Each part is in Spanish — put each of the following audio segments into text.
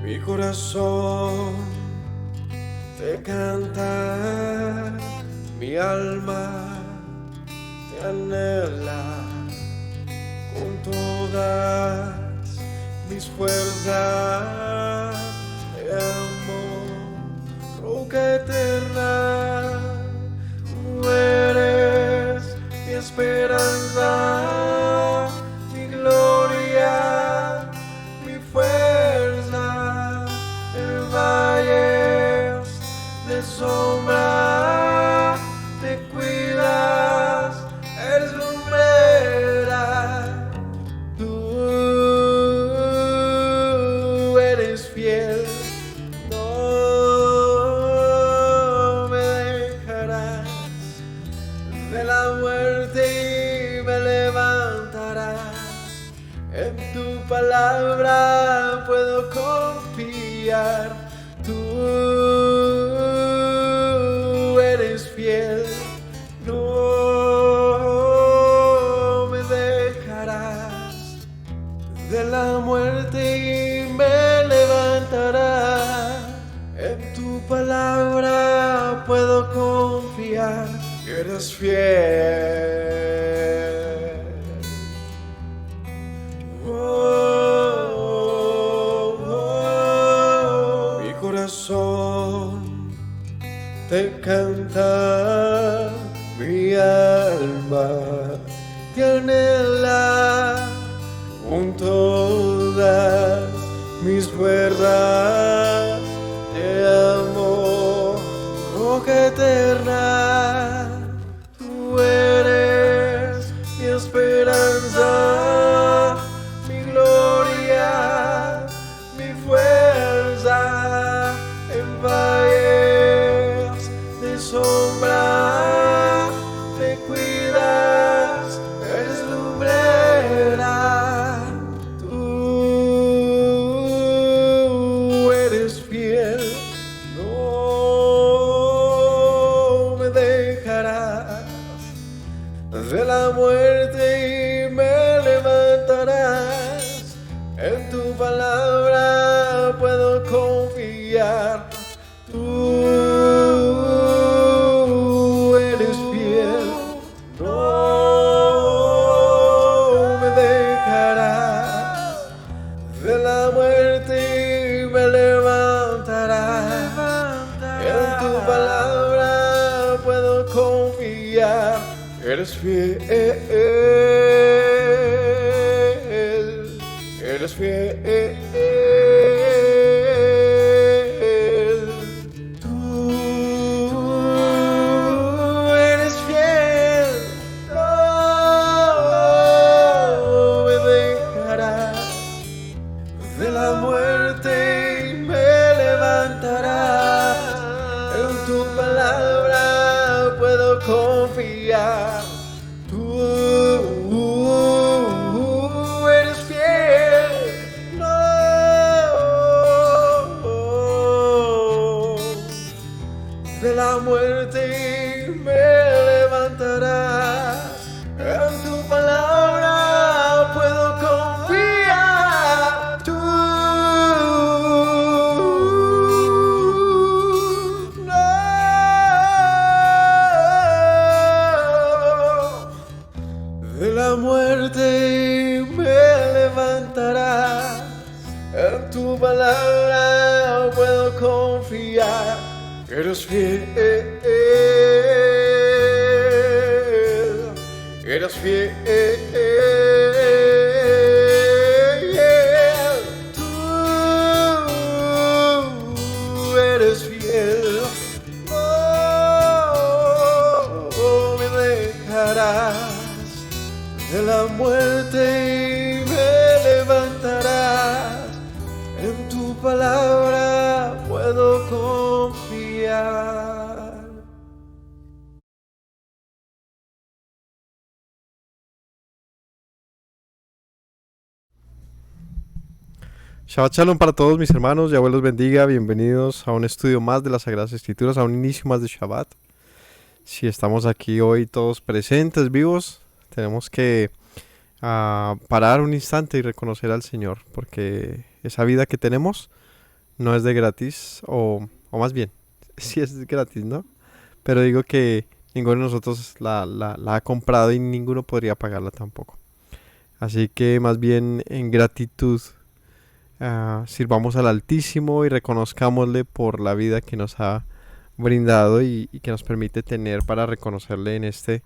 Mi corazón te canta, mi alma te anhela con todas mis fuerzas. Te amo, roca eterna, tú eres mi esperanza, mi gloria, mi fuerza. En valles de sombra te cuidas, eres lumbrera. Tú eres fiel, no me dejarás. De la muerte y me levantarás. En tu palabra puedo confiar. Tú eres fiel, no me dejarás. De la muerte y me levantarás. En tu palabra puedo confiar. Eres fiel. Mi corazón te canta, mi alma te anhela con todas mis fuerzas. Te amo, roca eterna. Tú eres mi esperanza, mi gloria, mi fuerza. En valles de sombra te cuidas, eres lumbrera. Tú eres fiel, no me dejarás. De la muerte y me levantarás. En tu palabra puedo confiar. Tú eres fiel, no me dejarás. De la muerte y me levantarás. En tu palabra puedo confiar. Eres fiel, eres fiel. Tú eres fiel, no me dejarás. De la muerte y me levantarás. En tu palabra puedo confiar. Tú eres fiel, no. De la muerte y me levantarás. En tu palabra puedo confiar. Tú no. De la muerte y me levantarás. En tu palabra puedo confiar. Eres fiel, eres fiel. Tú eres fiel, no me dejarás. De la muerte y me levantarás. En tu palabra puedo confiar. Shabbat Shalom para todos mis hermanos, Yahweh los bendiga, bienvenidos a un estudio más de las Sagradas Escrituras, a un inicio más de Shabbat. Si estamos aquí hoy todos presentes, vivos, tenemos que parar un instante y reconocer al Señor, porque esa vida que tenemos no es de gratis, o más bien, sí es gratis, ¿no? Pero digo que ninguno de nosotros la ha comprado y ninguno podría pagarla tampoco. Así que más bien en gratitud sirvamos al Altísimo y reconozcámosle por la vida que nos ha brindado y que nos permite tener para reconocerle en este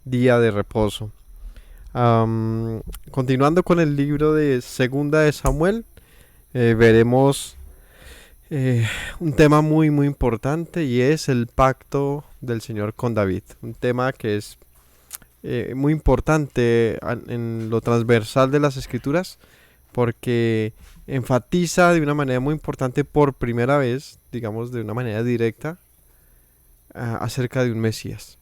día de reposo. Continuando con el libro de Segunda de Samuel, veremos un tema muy muy importante, y es el pacto del Señor con David. Un tema que es muy importante en lo transversal de las escrituras, porque enfatiza de una manera muy importante por primera vez, digamos de una manera directa, acerca de un Mesías,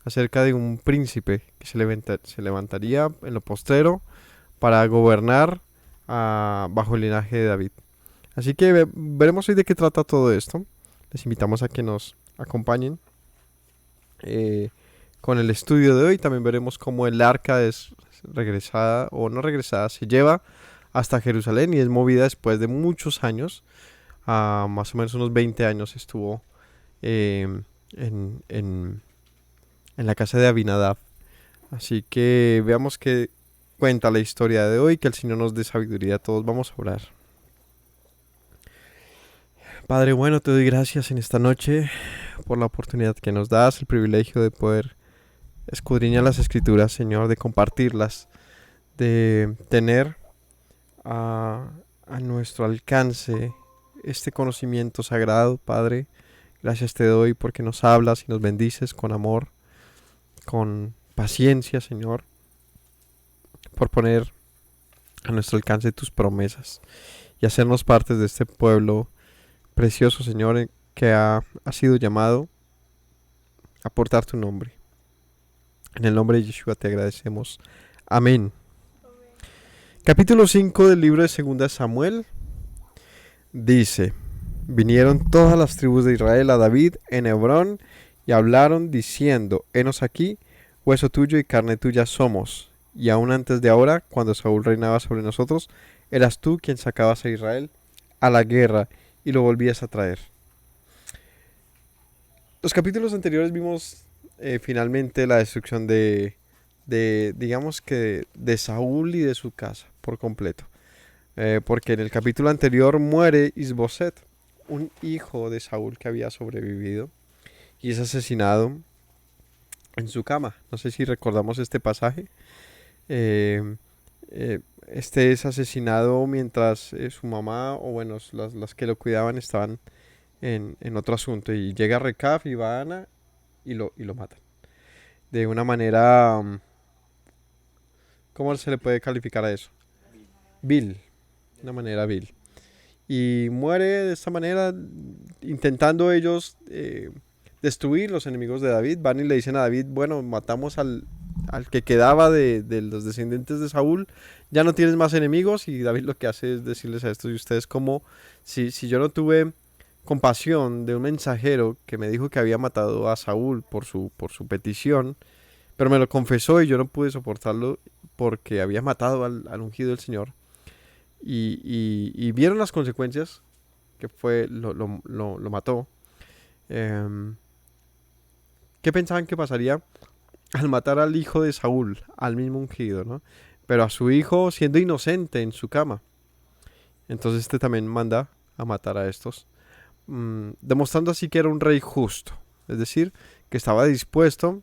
acerca de un príncipe que se levantaría en lo postrero para gobernar bajo el linaje de David. Así que veremos hoy de qué trata todo esto. Les invitamos a que nos acompañen con el estudio de hoy. También veremos cómo el arca es regresada o no regresada, se lleva hasta Jerusalén y es movida después de muchos años. Más o menos unos 20 años estuvo en la casa de Abinadab. Así que veamos qué cuenta la historia de hoy, que el Señor nos dé sabiduría a todos. Vamos a orar. Padre bueno, te doy gracias en esta noche por la oportunidad que nos das, el privilegio de poder escudriñar las escrituras, Señor, de compartirlas, de tener a nuestro alcance este conocimiento sagrado, Padre. Gracias te doy porque nos hablas y nos bendices con amor, con paciencia, Señor, por poner a nuestro alcance tus promesas y hacernos parte de este pueblo precioso, Señor, que ha sido llamado a portar tu nombre. En el nombre de Yeshua te agradecemos. Amén. Capítulo 5 del libro de Segunda de Samuel dice: vinieron todas las tribus de Israel a David en Hebrón y hablaron diciendo: henos aquí, hueso tuyo y carne tuya somos. Y aún antes de ahora, cuando Saúl reinaba sobre nosotros, eras tú quien sacabas a Israel a la guerra y lo volvías a traer. Los capítulos anteriores vimos finalmente la destrucción digamos que de Saúl y de su casa por completo. Porque en el capítulo anterior muere Isboset, un hijo de Saúl que había sobrevivido, y es asesinado en su cama. No sé si recordamos este pasaje. Este es asesinado mientras su mamá, o bueno, las que lo cuidaban estaban en otro asunto, y llega Recab y Baana y lo matan. De una manera, ¿cómo se le puede calificar a eso? Vil. Una manera vil. Y muere de esta manera, intentando ellos destruir los enemigos de David. Van y le dicen a David: bueno, matamos al que quedaba de los descendientes de Saúl, ya no tienes más enemigos. Y David lo que hace es decirles a estos: y ustedes, como si yo no tuve compasión de un mensajero que me dijo que había matado a Saúl por su petición, pero me lo confesó y yo no pude soportarlo porque había matado al ungido del Señor, y vieron las consecuencias, que fue lo mató. ¿Qué pensaban que pasaría al matar al hijo de Saúl, al mismo ungido, ¿no? Pero a su hijo siendo inocente en su cama? Entonces este también manda a matar a estos, demostrando así que era un rey justo, es decir, que estaba dispuesto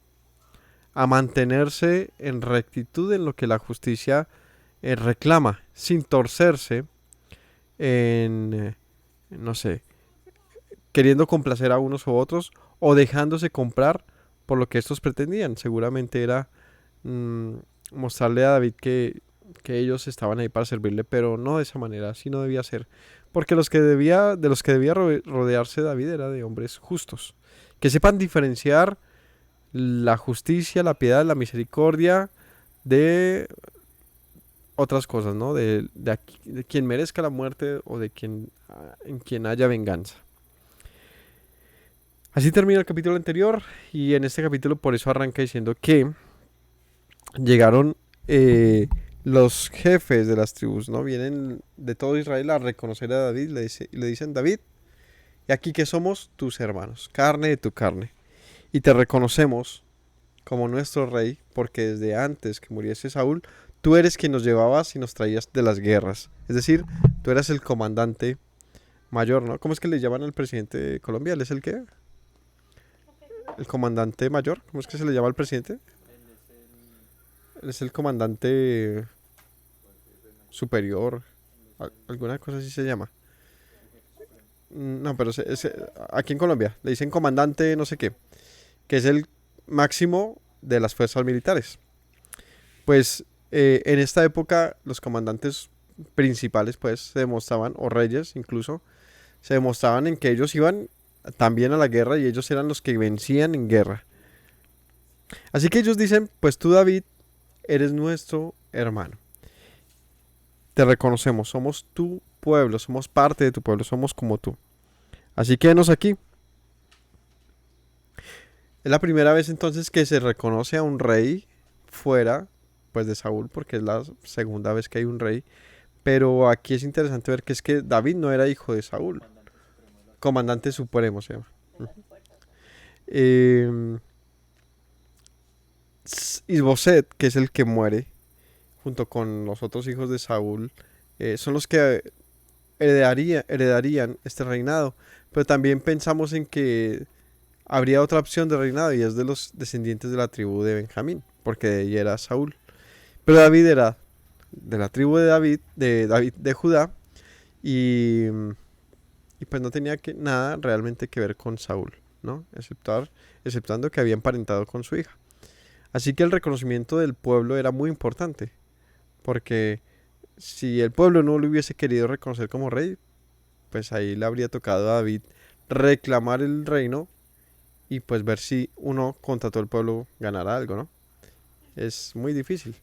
a mantenerse en rectitud en lo que la justicia reclama, sin torcerse no sé, queriendo complacer a unos u otros, o dejándose comprar por lo que estos pretendían. Seguramente era mostrarle a David que ellos estaban ahí para servirle, pero no de esa manera. Así no debía ser, porque de los que debía rodearse David era de hombres justos, que sepan diferenciar la justicia, la piedad, la misericordia de otras cosas, ¿no? De quien merezca la muerte, o de en quien haya venganza. Así termina el capítulo anterior, y en este capítulo por eso arranca diciendo que llegaron los jefes de las tribus, ¿no? Vienen de todo Israel a reconocer a David y le dicen, David, y aquí que somos tus hermanos, carne de tu carne, y te reconocemos como nuestro rey, porque desde antes que muriese Saúl, tú eres quien nos llevabas y nos traías de las guerras. Es decir, tú eras el comandante mayor, ¿no? ¿Cómo es que le llaman al presidente de Colombia? ¿Él es el qué? ¿El comandante mayor? ¿Cómo es que se le llama al presidente? Él es el comandante superior, alguna cosa así se llama. No, pero aquí en Colombia le dicen comandante no sé qué, que es el máximo de las fuerzas militares. Pues en esta época los comandantes principales pues se demostraban, o reyes incluso, se demostraban en que ellos iban también a la guerra y ellos eran los que vencían en guerra. Así que ellos dicen, pues tú David eres nuestro hermano. Te reconocemos, somos tu pueblo, somos parte de tu pueblo, somos como tú. Así que venos aquí. Es la primera vez entonces que se reconoce a un rey fuera pues de Saúl, porque es la segunda vez que hay un rey. Pero aquí es interesante ver que es que David no era hijo de Saúl. Comandante supremo se llama. Eh, Isboset, que es el que muere, junto con los otros hijos de Saúl, son los que heredarían este reinado. Pero también pensamos en que habría otra opción de reinado y es de los descendientes de la tribu de Benjamín, porque de ahí era Saúl. Pero David era de la tribu de Judá y, y pues no tenía nada realmente que ver con Saúl, ¿no? Exceptuando que había emparentado con su hija. Así que el reconocimiento del pueblo era muy importante, porque si el pueblo no lo hubiese querido reconocer como rey, pues ahí le habría tocado a David reclamar el reino y pues ver si uno contra todo el pueblo ganara algo, ¿no? Es muy difícil.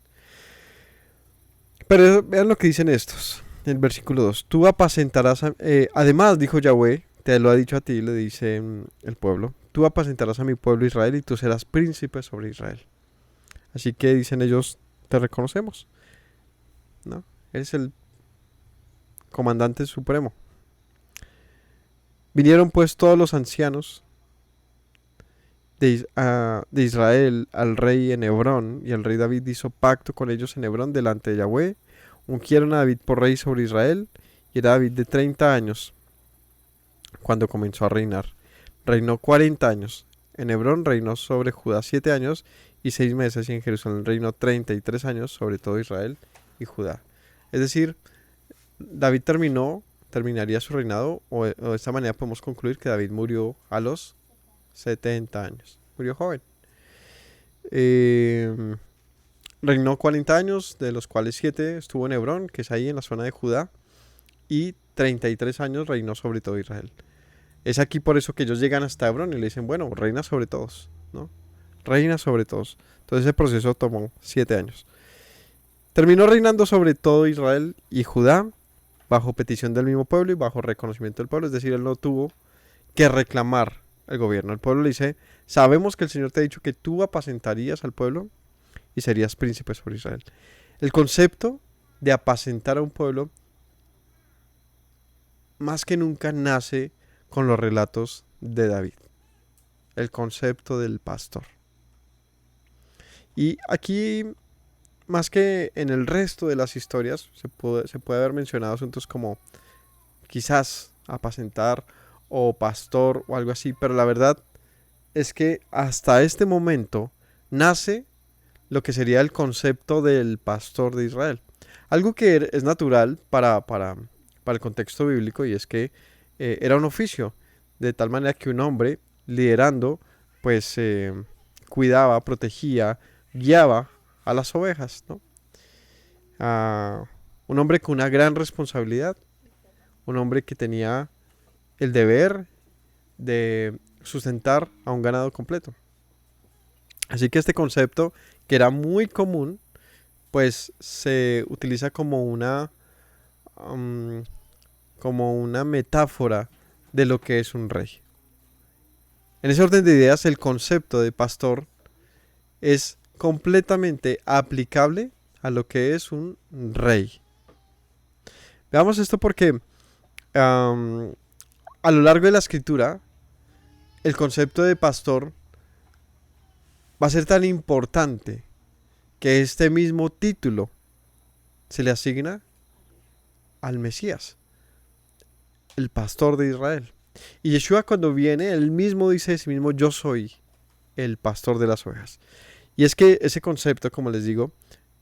Pero vean lo que dicen estos. El versículo 2. Tú apacentarás, además dijo Yahweh, te lo ha dicho a ti, le dice el pueblo. Tú apacentarás a mi pueblo Israel y tú serás príncipe sobre Israel. Así que dicen ellos, te reconocemos, ¿no? Eres el comandante supremo. Vinieron pues todos los ancianos de Israel al rey en Hebrón, y el rey David hizo pacto con ellos en Hebrón delante de Yahweh. Ungieron a David por rey sobre Israel, y era David de 30 años cuando comenzó a reinar. Reinó 40 años. En Hebrón reinó sobre Judá 7 años y 6 meses, y en Jerusalén reinó 33 años sobre todo Israel y Judá. Es decir, David terminaría su reinado, o de esta manera podemos concluir que David murió a los 70 años. Murió joven. Reinó 40 años, de los cuales 7 estuvo en Hebrón, que es ahí en la zona de Judá, y 33 años reinó sobre todo Israel. Es aquí por eso que ellos llegan hasta Hebrón y le dicen, bueno, reina sobre todos, ¿no? Reina sobre todos. Entonces ese proceso tomó 7 años. Terminó reinando sobre todo Israel y Judá, bajo petición del mismo pueblo y bajo reconocimiento del pueblo. Es decir, él no tuvo que reclamar el gobierno. El pueblo le dice, sabemos que el Señor te ha dicho que tú apacentarías al pueblo y serías príncipe sobre Israel. El concepto de apacentar a un pueblo más que nunca nace con los relatos de David. El concepto del pastor. Y aquí, más que en el resto de las historias, se puede haber mencionado asuntos como quizás apacentar o pastor o algo así, pero la verdad es que hasta este momento nace lo que sería el concepto del pastor de Israel. Algo que es natural para el contexto bíblico, y es que era un oficio, de tal manera que un hombre liderando, pues cuidaba, protegía, guiaba a las ovejas, ¿no? Un hombre con una gran responsabilidad, un hombre que tenía el deber de sustentar a un ganado completo. Así que este concepto, que era muy común, pues se utiliza como una metáfora de lo que es un rey. En ese orden de ideas, el concepto de pastor es completamente aplicable a lo que es un rey. Veamos esto porque a lo largo de la escritura, el concepto de pastor va a ser tan importante que este mismo título se le asigna al Mesías, el pastor de Israel. Y Yeshua, cuando viene, él mismo dice de sí mismo: yo soy el pastor de las ovejas. Y es que ese concepto, como les digo,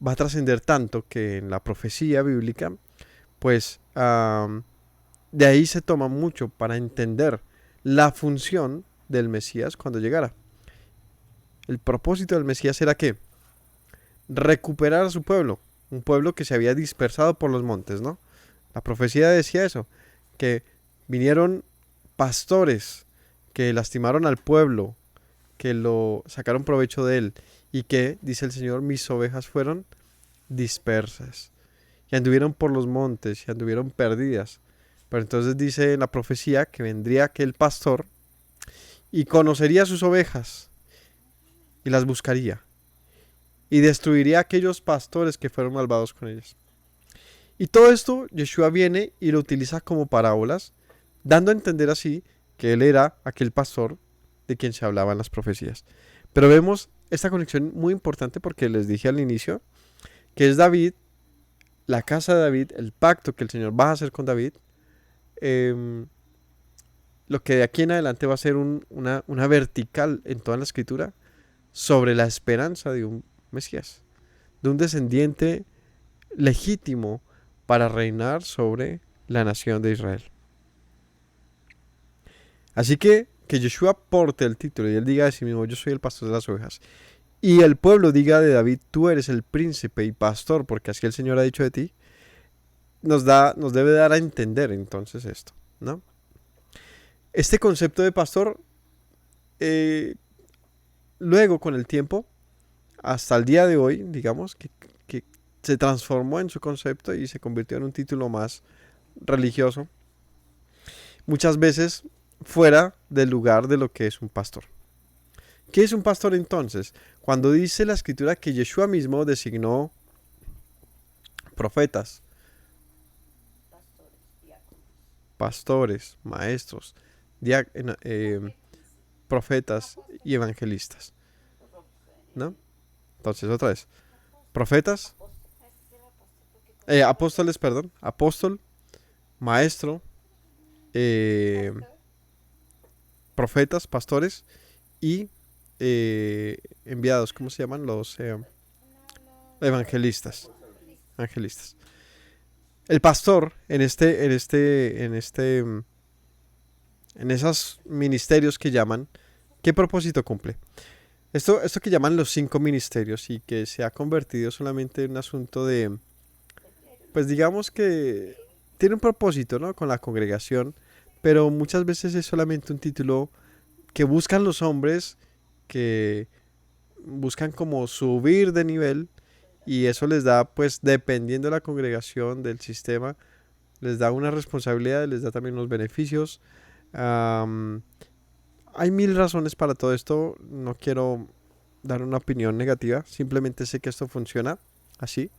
va a trascender tanto que en la profecía bíblica, pues de ahí se toma mucho para entender la función del Mesías cuando llegara. El propósito del Mesías era que recuperar a su pueblo, un pueblo que se había dispersado por los montes, ¿no? La profecía decía eso, que vinieron pastores que lastimaron al pueblo, que lo sacaron provecho de él, y que, dice el Señor, mis ovejas fueron dispersas, y anduvieron por los montes, y anduvieron perdidas. Pero entonces dice en la profecía que vendría aquel pastor y conocería sus ovejas, y las buscaría, y destruiría a aquellos pastores que fueron malvados con ellas. Y todo esto Yeshua viene y lo utiliza como parábolas, dando a entender así que él era aquel pastor de quien se hablaba en las profecías. Pero vemos esta conexión muy importante porque les dije al inicio que es David, la casa de David, el pacto que el Señor va a hacer con David, lo que de aquí en adelante va a ser una vertical en toda la escritura sobre la esperanza de un Mesías, de un descendiente legítimo para reinar sobre la nación de Israel. Así que Yeshua porte el título y él diga de sí mismo: yo soy el pastor de las ovejas, y el pueblo diga de David: tú eres el príncipe y pastor, porque así el Señor ha dicho de ti, nos debe dar a entender entonces esto, ¿no? Este concepto de pastor, luego con el tiempo, hasta el día de hoy, digamos, que se transformó en su concepto y se convirtió en un título más religioso, muchas veces fuera del lugar de lo que es un pastor. ¿Qué es un pastor entonces? Cuando dice la escritura que Yeshua mismo designó profetas, pastores, maestros, profetas y evangelistas, ¿no? Entonces, otra vez: profetas, apóstoles, perdón, apóstol, maestro, profetas, pastores y enviados. ¿Cómo se llaman? Los evangelistas. Evangelistas. El pastor en esos ministerios que llaman, ¿qué propósito cumple? Esto que llaman los 5 ministerios y que se ha convertido solamente en un asunto de, pues digamos que tiene un propósito, ¿no?, con la congregación, pero muchas veces es solamente un título que buscan los hombres, que buscan como subir de nivel, y eso les da, pues dependiendo de la congregación, del sistema, les da una responsabilidad, les da también unos beneficios. Hay mil razones para todo esto, no quiero dar una opinión negativa, simplemente sé que esto funciona así.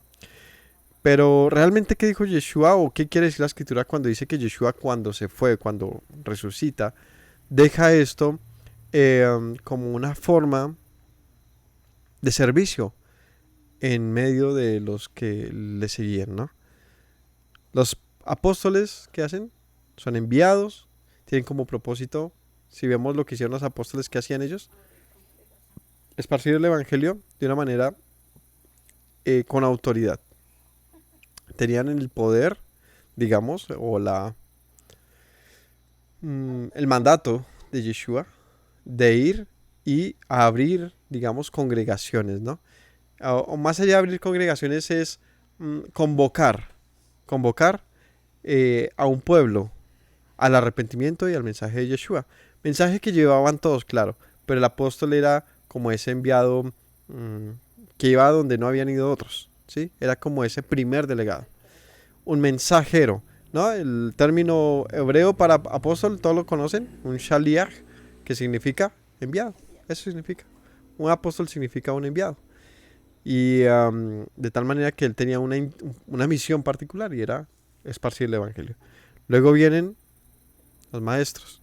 Pero realmente, ¿qué dijo Yeshua o qué quiere decir la escritura cuando dice que Yeshua, cuando se fue, cuando resucita, deja esto como una forma de servicio en medio de los que le seguían, ¿no? Los apóstoles, ¿qué hacen? Son enviados, tienen como propósito, si vemos lo que hicieron los apóstoles, ¿qué hacían ellos? Esparcir el evangelio de una manera con autoridad. Tenían el poder, digamos, o el mandato de Yeshua de ir y a abrir, digamos, congregaciones, ¿no? O más allá de abrir congregaciones es convocar a un pueblo al arrepentimiento y al mensaje de Yeshua. Mensaje que llevaban todos, claro, pero el apóstol era como ese enviado que iba donde no habían ido otros, ¿sí? Era como ese primer delegado, un mensajero, ¿no? El término hebreo para apóstol, todos lo conocen, un shaliach, que significa enviado. Eso significa. Un apóstol significa un enviado. Y de tal manera que él tenía una misión particular y era esparcir el evangelio. Luego vienen los maestros.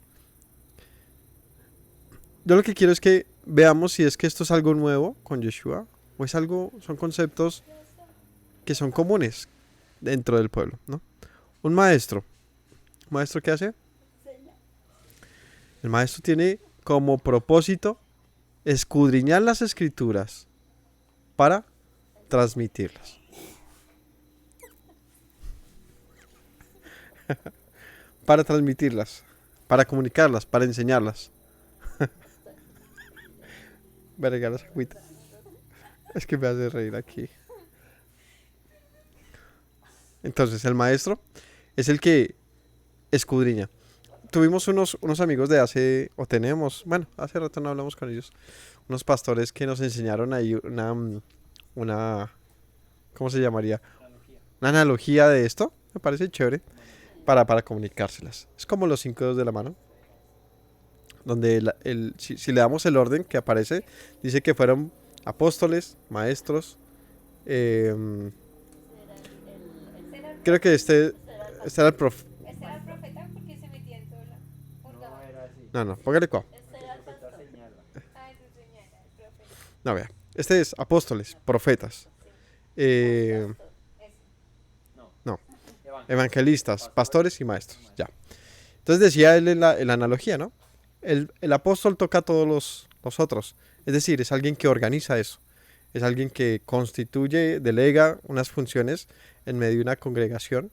Yo lo que quiero es que veamos si es que esto es algo nuevo con Yeshua o es algo, son conceptos que son comunes dentro del pueblo, ¿no? Un maestro. ¿Un maestro qué hace? El maestro tiene como propósito escudriñar las escrituras para transmitirlas. Para transmitirlas, para comunicarlas, para enseñarlas. Verga, las agüitas. Es que me hace reír aquí. Entonces, el maestro es el que escudriña. Tuvimos unos amigos de o tenemos, bueno, hace rato no hablamos con ellos, unos pastores que nos enseñaron ahí una, ¿cómo se llamaría? Una analogía de esto, me parece chévere, para comunicárselas. Es como los 5 dedos de la mano, donde si le damos el orden que aparece, dice que fueron apóstoles, maestros, em, creo que este era el prof. Este era el profeta porque se metía en todo lado. No era así. No, póngale cuá. Este era el profeta señala. Ah, eso señala, el profeta. No, vea. Este es apóstoles, profetas. Eso. No, Evangelista. evangelistas, pastores y maestros. Ya. Entonces decía él en la analogía, ¿no? El apóstol toca a todos los otros. Es decir, es alguien que organiza eso. Es alguien que constituye, delega unas funciones en medio de una congregación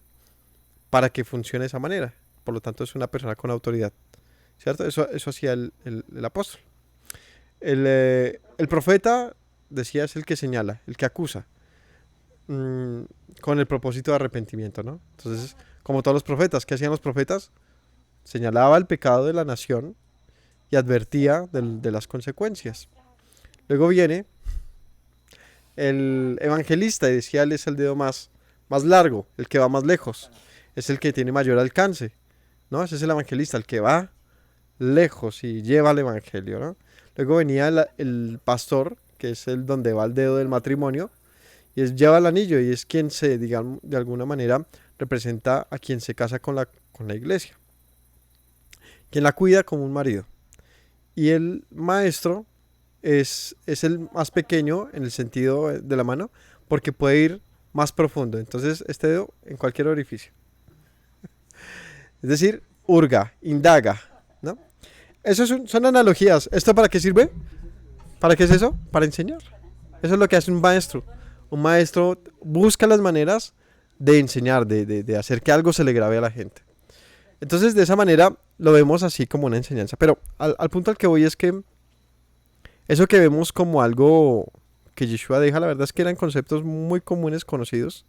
para que funcione de esa manera. Por lo tanto, es una persona con autoridad. ¿Cierto? Eso hacía el apóstol. El profeta, decía, es el que señala, el que acusa, con el propósito de arrepentimiento, ¿no? Entonces, como todos los profetas, ¿qué hacían los profetas? Señalaba el pecado de la nación y advertía de las consecuencias. Luego viene el evangelista y decía, él es el dedo más largo, el que va más lejos, es el que tiene mayor alcance, ¿no? Ese es el evangelista, el que va lejos y lleva el evangelio, ¿no? Luego venía el pastor, que es el donde va el dedo del matrimonio, y lleva el anillo y es quien digamos, de alguna manera representa a quien se casa con la iglesia, quien la cuida como un marido. Y el maestro es el más pequeño en el sentido de la mano, porque puede ir más profundo. Entonces, este dedo en cualquier orificio. Es decir, hurga, indaga, ¿no? Eso son analogías. ¿Esto para qué sirve? ¿Para qué es eso? Para enseñar. Eso es lo que hace un maestro. Un maestro busca las maneras de enseñar, de hacer que algo se le grabe a la gente. Entonces, de esa manera lo vemos así como una enseñanza. Pero al punto al que voy es que eso que vemos como algo que Yeshua deja, la verdad es que eran conceptos muy comunes, conocidos,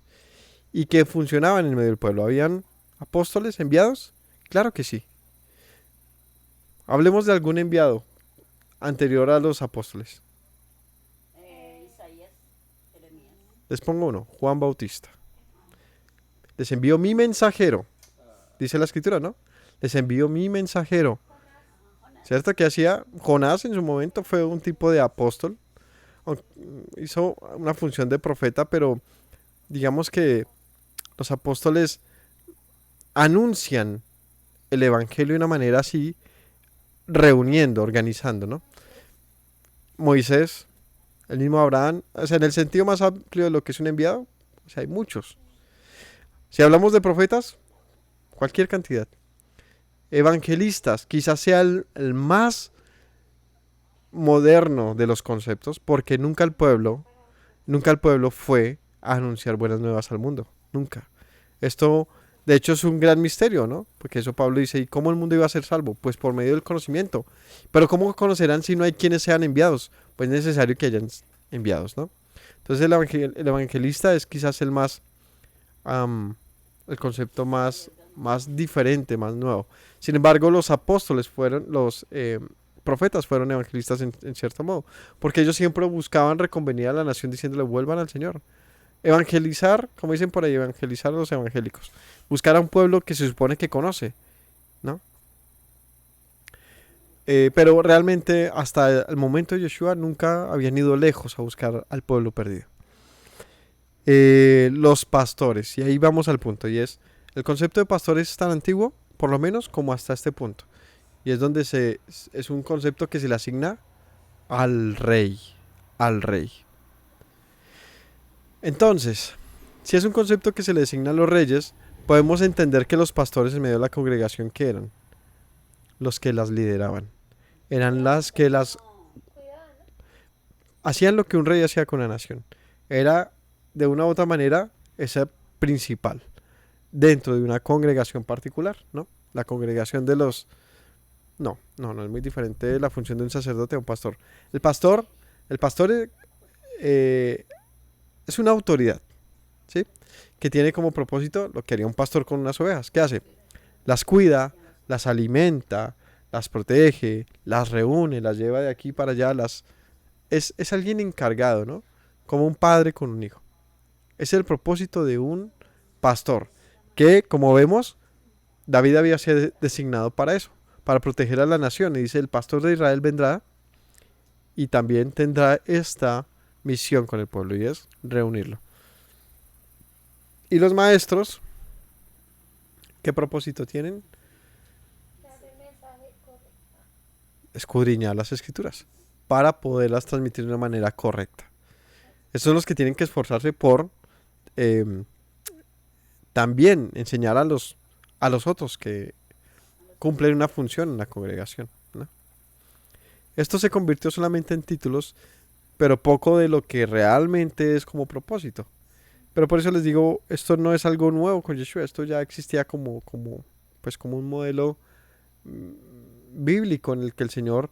y que funcionaban en medio del pueblo. ¿Habían apóstoles enviados? Claro que sí. Hablemos de algún enviado anterior a los apóstoles. Isaías, Jeremías. Les pongo uno, Juan Bautista. Les envió mi mensajero. Dice la escritura, ¿no? Les envió mi mensajero. ¿Cierto? Que hacía Jonás en su momento fue un tipo de apóstol. Hizo una función de profeta, pero digamos que los apóstoles anuncian el evangelio de una manera así, reuniendo, organizando, ¿no? Moisés, el mismo Abraham, o sea, en el sentido más amplio de lo que es un enviado, o sea, hay muchos. Si hablamos de profetas, cualquier cantidad. Evangelistas, quizás sea el más moderno de los conceptos, porque nunca el pueblo fue a anunciar buenas nuevas al mundo, nunca. Esto, de hecho, es un gran misterio, ¿no? Porque eso Pablo dice, ¿y cómo el mundo iba a ser salvo? Pues por medio del conocimiento. Pero ¿cómo conocerán si no hay quienes sean enviados? Pues es necesario que hayan enviados, ¿no? Entonces el evangelista es quizás el más, el concepto más diferente, más nuevo. Sin embargo, los apóstoles los profetas fueron evangelistas en cierto modo, porque ellos siempre buscaban reconvenir a la nación diciéndole vuelvan al Señor. Evangelizar, como dicen por ahí, evangelizar a los evangélicos. Buscar a un pueblo que se supone que conoce, ¿no? Pero realmente hasta el momento de Yeshua nunca habían ido lejos a buscar al pueblo perdido. Los pastores, y ahí vamos al punto, y es, el concepto de pastores es tan antiguo, por lo menos como hasta este punto, y es donde es un concepto que se le asigna al rey, al rey. Entonces, si es un concepto que se le asigna a los reyes, podemos entender que los pastores en medio de la congregación, ¿qué eran? Los que las lideraban. Eran las que las Cuidado, ¿no? hacían lo que un rey hacía con la nación. Era, de una u otra manera, ese principal dentro de una congregación particular, ¿no? La congregación de los... No, es muy diferente de la función de un sacerdote a un pastor. El pastor, el pastor es una autoridad, ¿sí? Que tiene como propósito lo que haría un pastor con unas ovejas. ¿Qué hace? Las cuida, las alimenta, las protege, las reúne, las lleva de aquí para allá, es alguien encargado, ¿no? Como un padre con un hijo. Es el propósito de un pastor, que como vemos, David había sido designado para eso, para proteger a la nación. Y dice, el pastor de Israel vendrá y también tendrá esta misión con el pueblo, y es reunirlo. Y los maestros, ¿qué propósito tienen? Dar el mensaje correcto. Escudriñar las escrituras para poderlas transmitir de una manera correcta. Esos son los que tienen que esforzarse por también enseñar a los otros que cumplen una función en la congregación, ¿no? Esto se convirtió solamente en títulos, pero poco de lo que realmente es como propósito. Pero por eso les digo, esto no es algo nuevo con Yeshua, esto ya existía como un modelo bíblico en el que el Señor,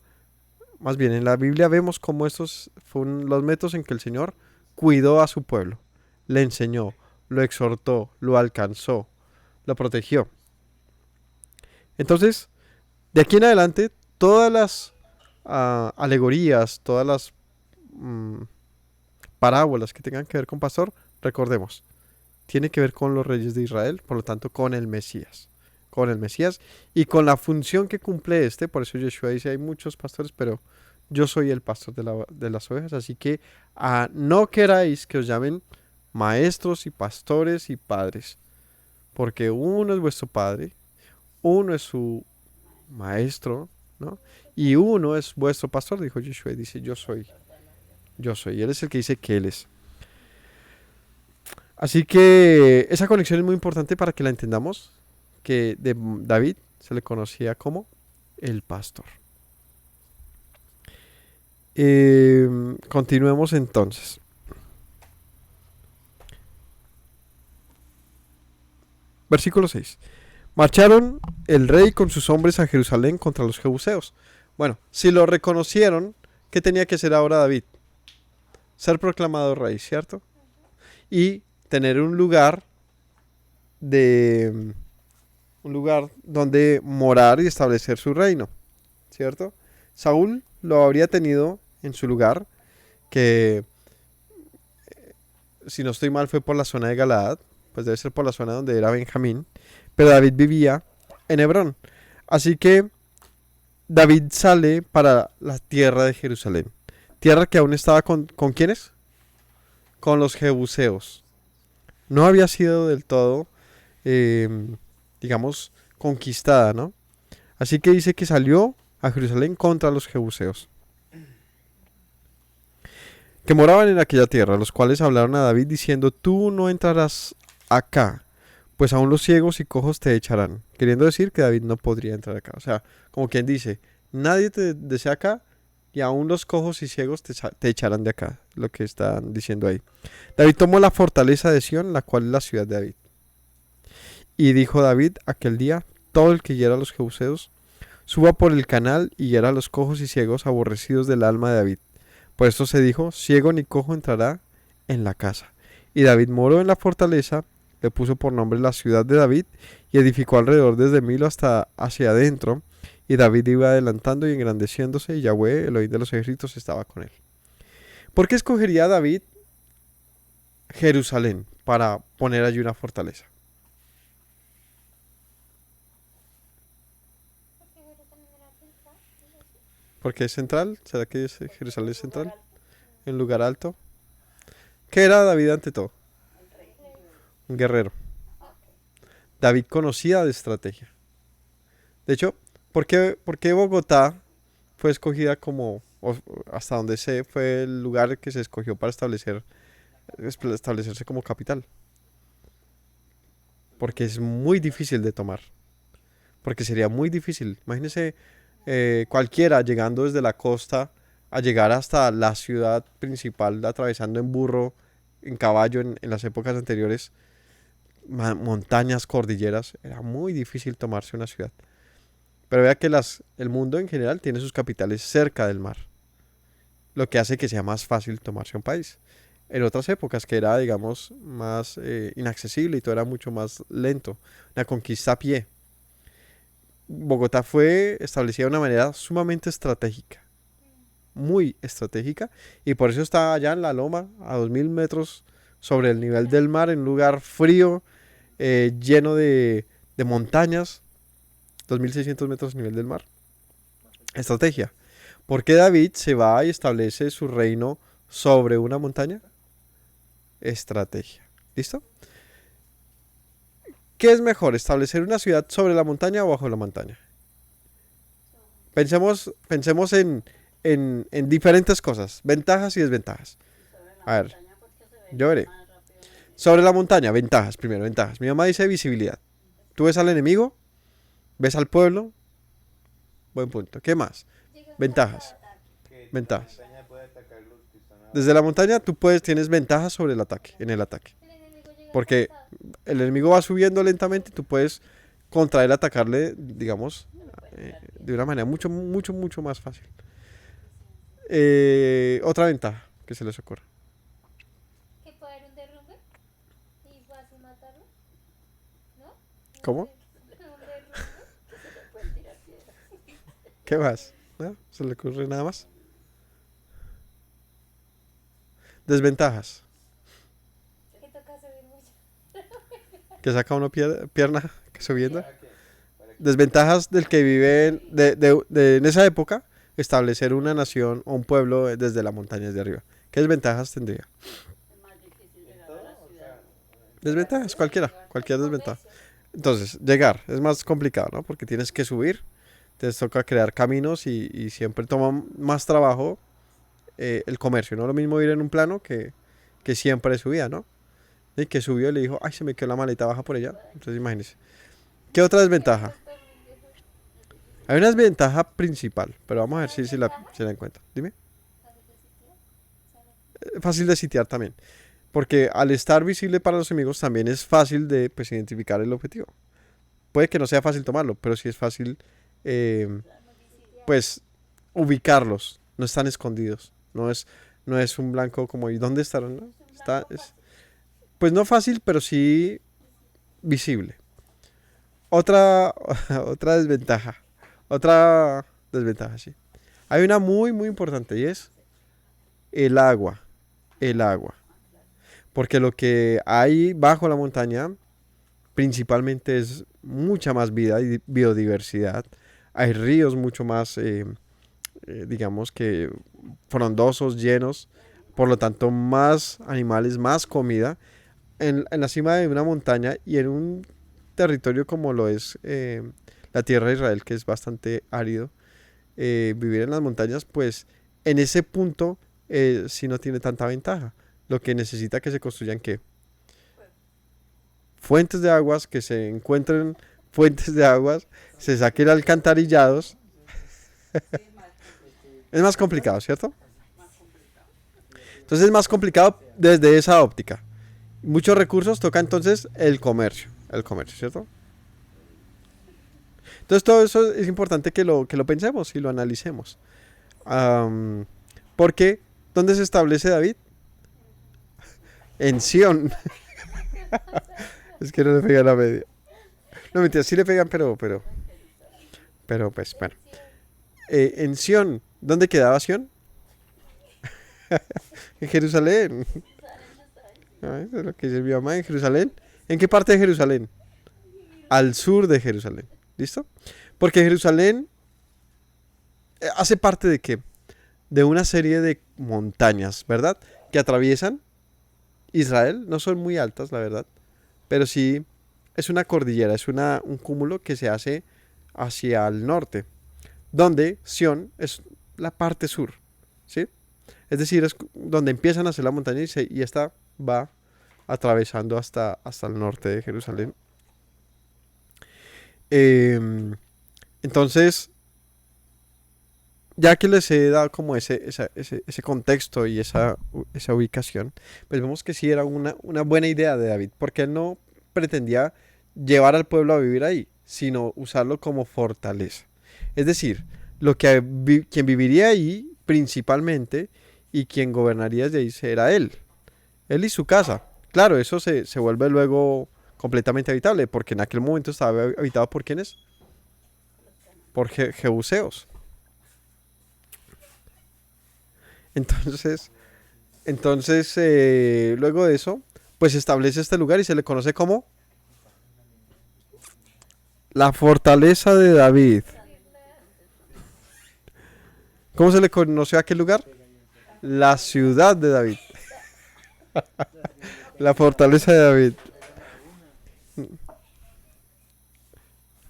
más bien en la Biblia vemos cómo estos fueron los métodos en que el Señor cuidó a su pueblo, le enseñó, lo exhortó, lo alcanzó, lo protegió. Entonces, de aquí en adelante, todas las alegorías, todas las parábolas que tengan que ver con pastor, recordemos, tiene que ver con los reyes de Israel, por lo tanto con el Mesías. Con el Mesías y con la función que cumple este. Por eso Yeshua dice, hay muchos pastores, pero yo soy el pastor de las ovejas. Así que no queráis que os llamen maestros y pastores y padres, porque uno es vuestro padre, uno es su maestro, ¿no? Y uno es vuestro pastor, dijo Yeshua, y dice, yo soy. Y él es el que dice que él es. Así que esa conexión es muy importante para que la entendamos, que de David se le conocía como el pastor. Continuemos entonces. Versículo 6. Marcharon el rey con sus hombres a Jerusalén contra los jebuseos. Bueno, si lo reconocieron, ¿qué tenía que hacer ahora David? Ser proclamado rey, ¿cierto? Y tener un lugar donde morar y establecer su reino, ¿cierto? Saúl lo habría tenido en su lugar, que si no estoy mal fue por la zona de Galaad, pues debe ser por la zona donde era Benjamín, pero David vivía en Hebrón. Así que David sale para la tierra de Jerusalén, tierra que aún estaba ¿con quiénes? Con los jebuseos. No había sido del todo, digamos, conquistada, ¿no? Así que dice que salió a Jerusalén contra los jebuseos, que moraban en aquella tierra, los cuales hablaron a David diciendo, tú no entrarás acá, pues aún los ciegos y cojos te echarán. Queriendo decir que David no podría entrar acá. O sea, como quien dice, nadie te desea acá y aún los cojos y ciegos te echarán de acá. Lo que están diciendo ahí. David tomó la fortaleza de Sión, la cual es la ciudad de David. Y dijo David aquel día, todo el que hiera a los jebuseos, suba por el canal y hiera a los cojos y ciegos aborrecidos del alma de David. Por esto se dijo, ciego ni cojo entrará en la casa. Y David moró en la fortaleza, le puso por nombre la ciudad de David, y edificó alrededor desde Milo hasta hacia adentro. Y David iba adelantando y engrandeciéndose, y Yahweh, el Elohim de los ejércitos, estaba con él. ¿Por qué escogería David Jerusalén para poner allí una fortaleza? Porque Jerusalén era central. Porque es central. ¿Será que Jerusalén es central? En lugar alto. ¿Qué era David ante todo? Un guerrero. David conocía de estrategia. De hecho, ¿por qué Bogotá fue escogida como, hasta donde sé, fue el lugar que se escogió para establecerse como capital? Porque es muy difícil de tomar. Porque sería muy difícil. Imagínese cualquiera llegando desde la costa a llegar hasta la ciudad principal, atravesando en burro, en caballo, en las épocas anteriores, montañas, cordilleras. Era muy difícil tomarse una ciudad. Pero vea que el mundo en general tiene sus capitales cerca del mar, lo que hace que sea más fácil tomarse un país. En otras épocas que era, digamos, más inaccesible y todo era mucho más lento, una conquista a pie. Bogotá fue establecida de una manera sumamente estratégica, muy estratégica, y por eso está allá en la loma, a 2000 metros sobre el nivel del mar, en un lugar frío, lleno de montañas, 2600 metros a nivel del mar. Estrategia. ¿Por qué David se va y establece su reino sobre una montaña? Estrategia. ¿Listo? ¿Qué es mejor, establecer una ciudad sobre la montaña o bajo la montaña? Pensemos en diferentes cosas, ventajas y desventajas. A ver, yo veré. Sobre la montaña, ventajas, primero, ventajas. Mi mamá dice visibilidad. Tú ves al enemigo, ves al pueblo, buen punto. ¿Qué más? Ventajas. Ventajas. Desde la montaña tú tienes ventajas sobre el ataque, en el ataque. El enemigo llega Porque cansado. el enemigo va subiendo lentamente y tú puedes contra él atacarle, digamos, de una manera mucho, mucho, mucho más fácil. Otra ventaja que se les ocurre. Que puede haber un derrumbe y fácil matarlo. ¿No? ¿Cómo? Un derrumbe. ¿Qué más? ¿No? ¿Se le ocurre nada más? Desventajas. Que toca subir mucho. Que saca uno pierna subiendo. Desventajas del que vive en esa época, establecer una nación o un pueblo desde las montañas de arriba. ¿Qué desventajas tendría? Desventajas, cualquier desventaja. Entonces, llegar es más complicado, ¿no? Porque tienes que subir, te toca crear caminos y siempre toma más trabajo el comercio. No es lo mismo ir en un plano que siempre subía, ¿no? Y que subió y le dijo, ay, se me quedó la maleta baja por allá. Entonces, imagínese. ¿Qué otra desventaja? Hay una desventaja principal, pero vamos a ver si la encuentro. Dime. Fácil de sitiar también. Porque al estar visible para los enemigos también es fácil de pues, identificar el objetivo. Puede que no sea fácil tomarlo, pero sí es fácil pues ubicarlos. No están escondidos. No es un blanco como ¿y dónde estarán? ¿No? Pues no fácil, pero sí visible. Otra, otra desventaja. Otra desventaja, sí. Hay una muy, muy importante y es el agua. El agua. Porque lo que hay bajo la montaña principalmente es mucha más vida y biodiversidad. Hay ríos mucho más, digamos que frondosos, llenos. Por lo tanto, más animales, más comida. En la cima de una montaña y en un territorio como lo es la tierra de Israel, que es bastante árido, vivir en las montañas, pues en ese punto sí no tiene tanta ventaja. Lo que necesita que se construyan ¿qué? Fuentes de aguas, que se encuentren fuentes de aguas, se saquen alcantarillados. Es más complicado, ¿cierto? Entonces es más complicado desde esa óptica. Muchos recursos toca entonces el comercio, ¿cierto? Entonces todo eso es importante que lo pensemos y lo analicemos. Porque, ¿dónde se establece David? En Sión. Es que no le pegan a medio. No, mentira, sí le pegan, pero pues, bueno. En Sión, ¿dónde quedaba Sión? En Jerusalén. Eso es lo que dice mi mamá, en Jerusalén. ¿En qué parte de Jerusalén? Al sur de Jerusalén. ¿Listo? Porque Jerusalén hace parte de qué? De una serie de montañas, ¿verdad? Que atraviesan Israel. No son muy altas, la verdad, pero sí es una cordillera, es un cúmulo que se hace hacia el norte, donde Sión es la parte sur, ¿sí? Es decir, es donde empiezan a hacer la montaña y esta va atravesando hasta el norte de Jerusalén. Em, entonces, ya que les he dado como ese contexto y esa ubicación, pues vemos que sí era una buena idea de David, porque él no pretendía llevar al pueblo a vivir ahí, sino usarlo como fortaleza. Es decir, quien viviría ahí principalmente y quien gobernaría desde ahí será él y su casa. Claro, eso se vuelve luego completamente habitable, porque en aquel momento estaba habitado por ¿quiénes? Por jebuseos. Entonces, luego de eso, pues se establece este lugar y se le conoce como la fortaleza de David. ¿Cómo se le conoció a aquel lugar? La ciudad de David. La fortaleza de David.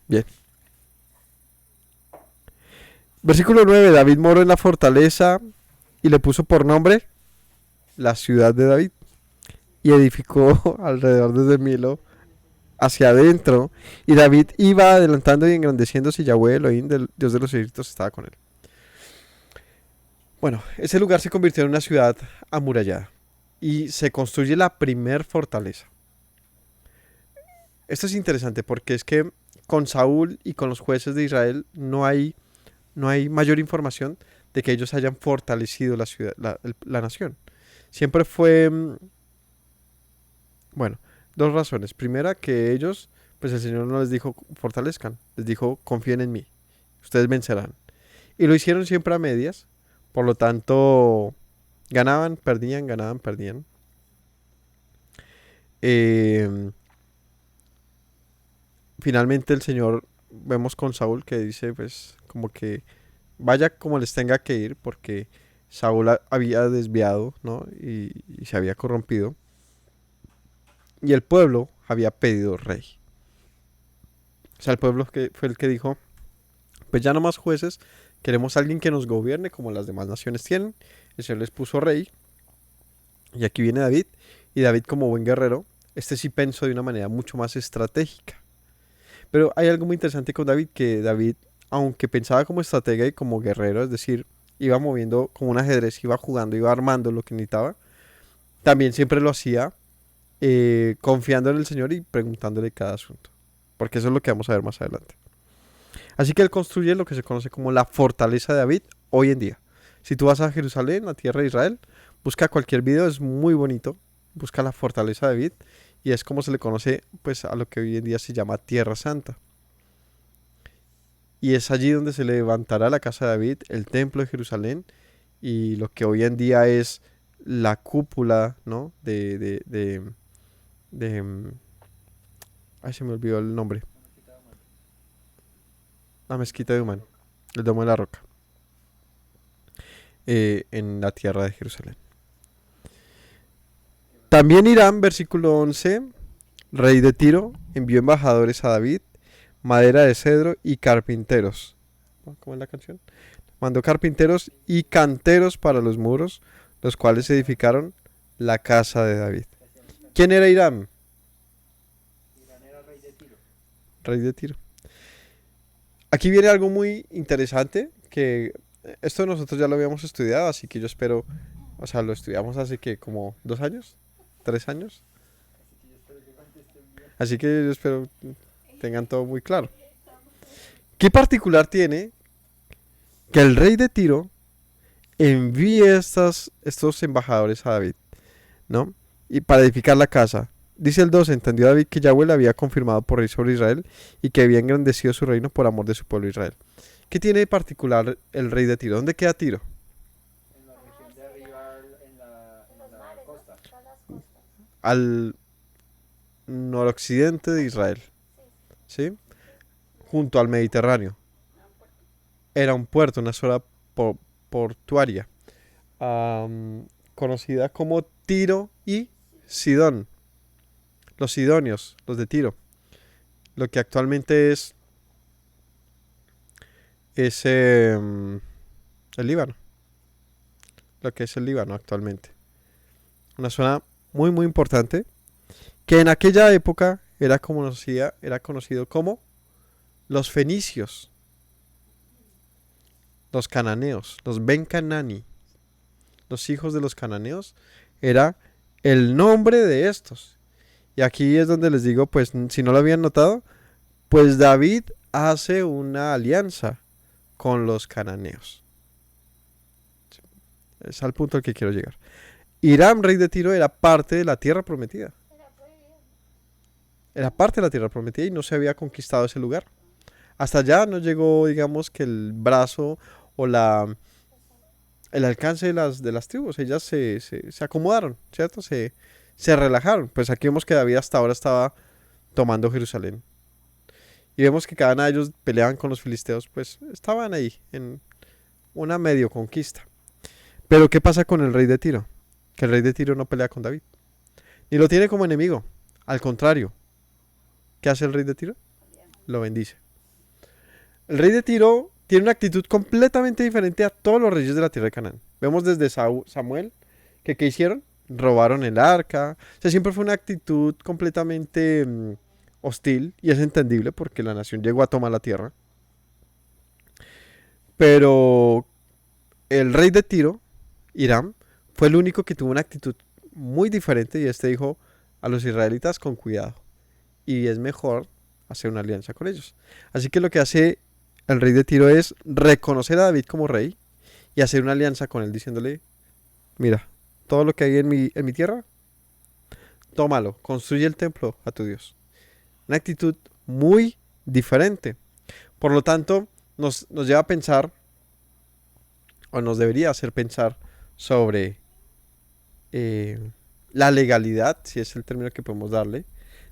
Bien. Versículo 9. David moró en la fortaleza y le puso por nombre la ciudad de David. Y edificó alrededor desde Milo hacia adentro. Y David iba adelantando y engrandeciéndose, y Yahweh Elohim, del Dios de los ejércitos, estaba con él. Bueno, ese lugar se convirtió en una ciudad amurallada. Y se construye la primer fortaleza. Esto es interesante porque es que con Saúl y con los jueces de Israel no hay mayor información de que ellos hayan fortalecido la ciudad, la nación. Siempre fue, bueno, dos razones. Primera, que ellos, pues el Señor no les dijo fortalezcan, les dijo confíen en mí, ustedes vencerán. Y lo hicieron siempre a medias, por lo tanto, ganaban, perdían, ganaban, perdían. Finalmente el Señor, vemos con Saúl que dice, pues, como que vaya como les tenga que ir, porque Saúl había desviado, ¿no? Y se había corrompido. Y el pueblo había pedido rey. O sea, el pueblo que fue el que dijo, pues ya no más jueces, queremos a alguien que nos gobierne como las demás naciones tienen. El Señor les puso rey. Y aquí viene David. Y David, como buen guerrero, este sí pensó de una manera mucho más estratégica. Pero hay algo muy interesante con David, que David, aunque pensaba como estratega y como guerrero, es decir, iba moviendo como un ajedrez, iba jugando, iba armando lo que necesitaba, también siempre lo hacía confiando en el Señor y preguntándole cada asunto. Porque eso es lo que vamos a ver más adelante. Así que él construye lo que se conoce como la fortaleza de David hoy en día. Si tú vas a Jerusalén, la tierra de Israel, busca cualquier video, es muy bonito. Busca la fortaleza de David y es como se le conoce pues a lo que hoy en día se llama Tierra Santa. Y es allí donde se levantará la casa de David, el templo de Jerusalén y lo que hoy en día es la cúpula, ¿no? Ay, se me olvidó el nombre. La mezquita de Umán, el Domo de la Roca, en la tierra de Jerusalén. También Hiram, versículo 11, rey de Tiro, envió embajadores a David, madera de cedro y carpinteros. ¿Cómo es la canción? Mandó carpinteros y canteros para los muros, los cuales edificaron la casa de David. ¿Quién era Hiram? Irán era rey de Tiro. Rey de Tiro. Aquí viene algo muy interesante, que esto nosotros ya lo habíamos estudiado, así que yo espero, o sea, lo estudiamos hace que como 2 años, 3 años. Así que yo espero tengan todo muy claro. ¿Qué particular tiene que el rey de Tiro envíe estos embajadores a David, ¿no? Y para edificar la casa? Dice el 12, entendió David que Yahweh le había confirmado por rey sobre Israel y que había engrandecido su reino por amor de su pueblo Israel. ¿Qué tiene de particular el rey de Tiro? ¿Dónde queda Tiro? En la región de arriba, en la costa. Todas las costas. Al noroccidente de Israel, ¿sí? Junto al Mediterráneo. era un puerto, una zona portuaria, conocida como Tiro y Sidón. Los sidonios, los de Tiro, lo que actualmente es el Líbano, lo que es el Líbano actualmente. Una zona muy muy importante que en aquella época era conocido como los fenicios, los cananeos, los Ben Canani, los hijos de los cananeos, era el nombre de estos. Y aquí es donde les digo, pues si no lo habían notado, pues David hace una alianza con los cananeos. Es al punto al que quiero llegar. Hiram, rey de Tiro, era parte de la tierra prometida. Era parte de la tierra prometida y no se había conquistado ese lugar. Hasta allá no llegó, digamos, que el brazo o el alcance de las tribus. Ellas se acomodaron, ¿cierto? Se relajaron. Pues aquí vemos que David hasta ahora estaba tomando Jerusalén. Y vemos que cada uno de ellos peleaban con los filisteos, pues estaban ahí en una medio conquista. Pero ¿qué pasa con el rey de Tiro? Que el rey de Tiro no pelea con David. Ni lo tiene como enemigo. Al contrario. ¿Qué hace el rey de Tiro? Lo bendice. El rey de Tiro tiene una actitud completamente diferente a todos los reyes de la tierra de Canaán. Vemos desde Samuel que ¿qué hicieron? Robaron el arca. O sea, siempre fue una actitud completamente hostil, y es entendible porque la nación llegó a tomar la tierra. Pero el rey de Tiro, Hiram, fue el único que tuvo una actitud muy diferente, y este dijo a los israelitas: con cuidado, y es mejor hacer una alianza con ellos. Así que lo que hace el rey de Tiro es reconocer a David como rey y hacer una alianza con él, diciéndole: mira, todo lo que hay en mi tierra, tómalo, construye el templo a tu Dios. Una actitud muy diferente. Por lo tanto, nos lleva a pensar, o nos debería hacer pensar, sobre la legalidad, si es el término que podemos darle,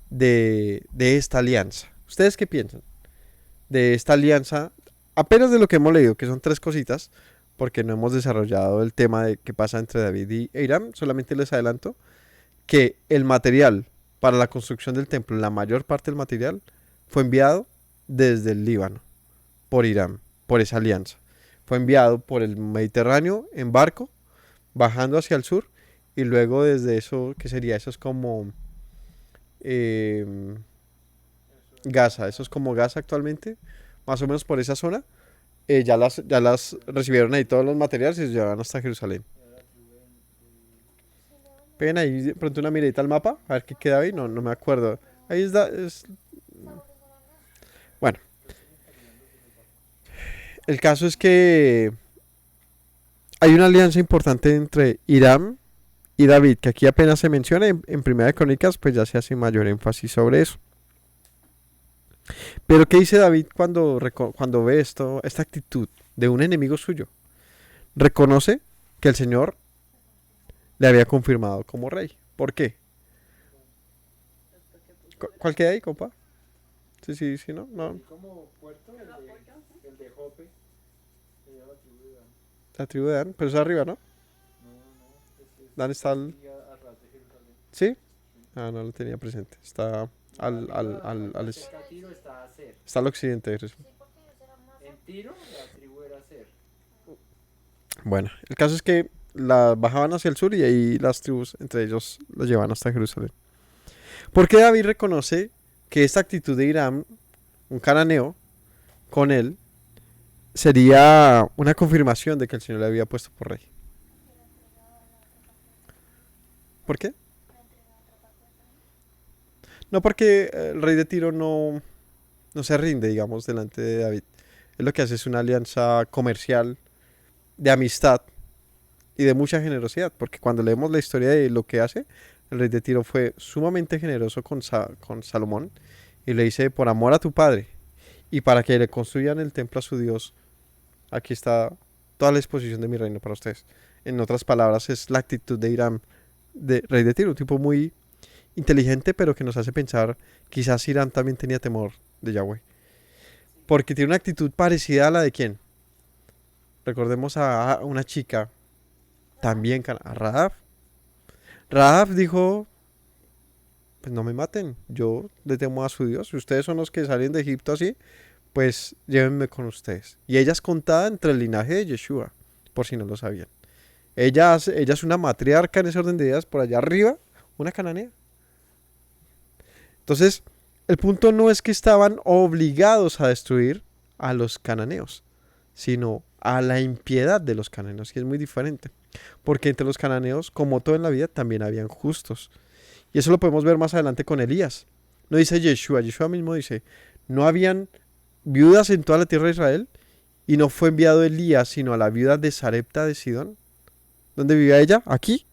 de esta alianza. ¿Ustedes qué piensan de esta alianza? Apenas de lo que hemos leído, que son 3 cositas, porque no hemos desarrollado el tema de qué pasa entre David y Hiram. Solamente les adelanto que el material para la construcción del templo, la mayor parte del material, fue enviado desde el Líbano por Hiram, por esa alianza. Fue enviado por el Mediterráneo en barco, bajando hacia el sur, y luego desde eso, ¿qué sería? Eso es como Gaza, eso es como Gaza actualmente, más o menos por esa zona. Ya las recibieron ahí todos los materiales y se llevaron hasta Jerusalén. Peguen ahí de pronto una miradita al mapa, a ver qué queda ahí, no me acuerdo. Ahí está, Bueno, el caso es que hay una alianza importante entre Hiram y David, que aquí apenas se menciona. En Primera de Crónicas, pues ya se hace mayor énfasis sobre eso. Pero ¿qué dice David cuando ve esta actitud de un enemigo suyo? Reconoce que el Señor le había confirmado como rey. ¿Por qué? ¿Cuál queda ahí, compa? Sí, ¿no? Y como puerto, el de Jope, se llama la tribu de Dan. La tribu de Dan, pero es arriba, ¿no? No, Dan está aquí a ras de Jerusalén. ¿Sí? Ah, no lo tenía presente. Está Tiro está a Ser. está al occidente de Jerusalén. En Tiro, la tribu era Ser. Bueno, el caso es que la bajaban hacia el sur y ahí las tribus entre ellos los llevaban hasta Jerusalén. ¿Por qué David reconoce que esta actitud de Hiram, un cananeo, con él, sería una confirmación de que el Señor le había puesto por rey? ¿Por qué? No, porque el rey de Tiro no se rinde, digamos, delante de David. Él lo que hace es una alianza comercial, de amistad y de mucha generosidad, porque cuando leemos la historia de lo que hace, el rey de Tiro fue sumamente generoso con Salomón, y le dice: por amor a tu padre y para que le construyan el templo a su Dios, aquí está toda la exposición de mi reino para ustedes. En otras palabras, es la actitud de Hiram, de rey de Tiro, un tipo muy inteligente, pero que nos hace pensar, quizás Hiram también tenía temor de Yahweh, porque tiene una actitud parecida a la de ¿quién? Recordemos a una chica también, a Rahab. Rahab dijo, pues no me maten, yo le temo a su Dios. Si ustedes son los que salen de Egipto así, pues llévenme con ustedes. Y ella es contada entre el linaje de Yeshua, por si no lo sabían. Ella es una matriarca en ese orden de ideas por allá arriba, una cananea. Entonces, el punto no es que estaban obligados a destruir a los cananeos, sino a la impiedad de los cananeos, y es muy diferente. Porque entre los cananeos, como todo en la vida, también habían justos. Y eso lo podemos ver más adelante con Elías. No dice Yeshua, Yeshua mismo dice, no habían viudas en toda la tierra de Israel, y no fue enviado Elías, sino a la viuda de Sarepta de Sidón. ¿Dónde vivía ella? Aquí,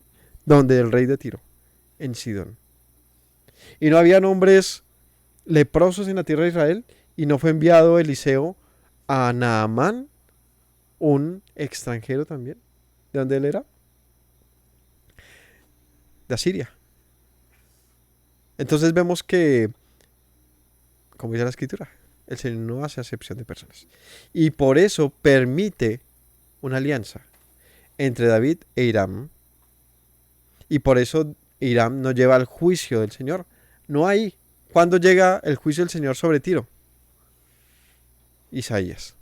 donde el rey de Tiro, en Sidón. Y no habían hombres leprosos en la tierra de Israel, y no fue enviado Eliseo a Naamán, un extranjero también. ¿De dónde él era? De Asiria. Entonces vemos que, como dice la escritura, el Señor no hace acepción de personas. Y por eso permite una alianza entre David e Hiram. Y por eso Hiram no lleva al juicio del Señor. No hay. ¿Cuándo llega el juicio del Señor sobre Tiro? Isaías.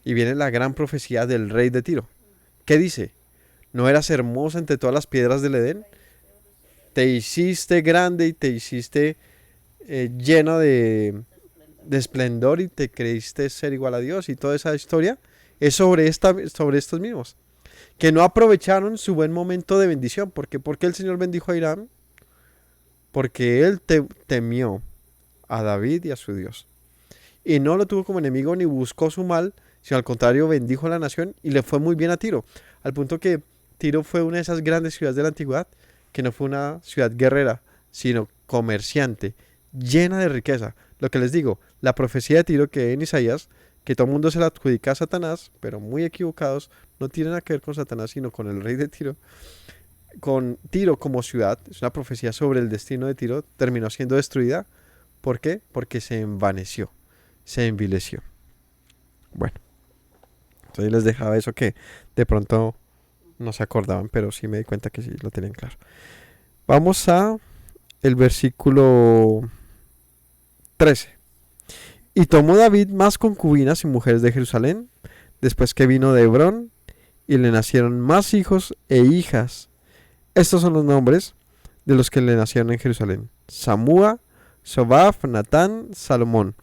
Y viene la gran profecía del rey de Tiro. ¿Qué dice? ¿No eras hermosa entre todas las piedras del Edén? Te hiciste grande y te hiciste llena de esplendor y te creíste ser igual a Dios. Y toda esa historia es sobre estos mismos, que no aprovecharon su buen momento de bendición. ¿Por qué el Señor bendijo a Hiram? Porque él temió a David y a su Dios. Y no lo tuvo como enemigo ni buscó su mal, sino al contrario bendijo a la nación y le fue muy bien a Tiro. Al punto que Tiro fue una de esas grandes ciudades de la antigüedad, que no fue una ciudad guerrera, sino comerciante, llena de riqueza. Lo que les digo, la profecía de Tiro que en Isaías, que todo el mundo se la adjudica a Satanás, pero muy equivocados, no tiene nada que ver con Satanás, sino con el rey de Tiro. Con Tiro como ciudad, es una profecía sobre el destino de Tiro, terminó siendo destruida. ¿Por qué? Porque se envaneció, se envileció. Bueno, entonces les dejaba eso que de pronto no se acordaban, pero sí me di cuenta que sí lo tenían claro. Vamos a el versículo 13. Y tomó David más concubinas y mujeres de Jerusalén, después que vino de Hebrón, y le nacieron más hijos e hijas. Estos son los nombres de los que le nacieron en Jerusalén: Samúa, Sobab, Natán, Salomón,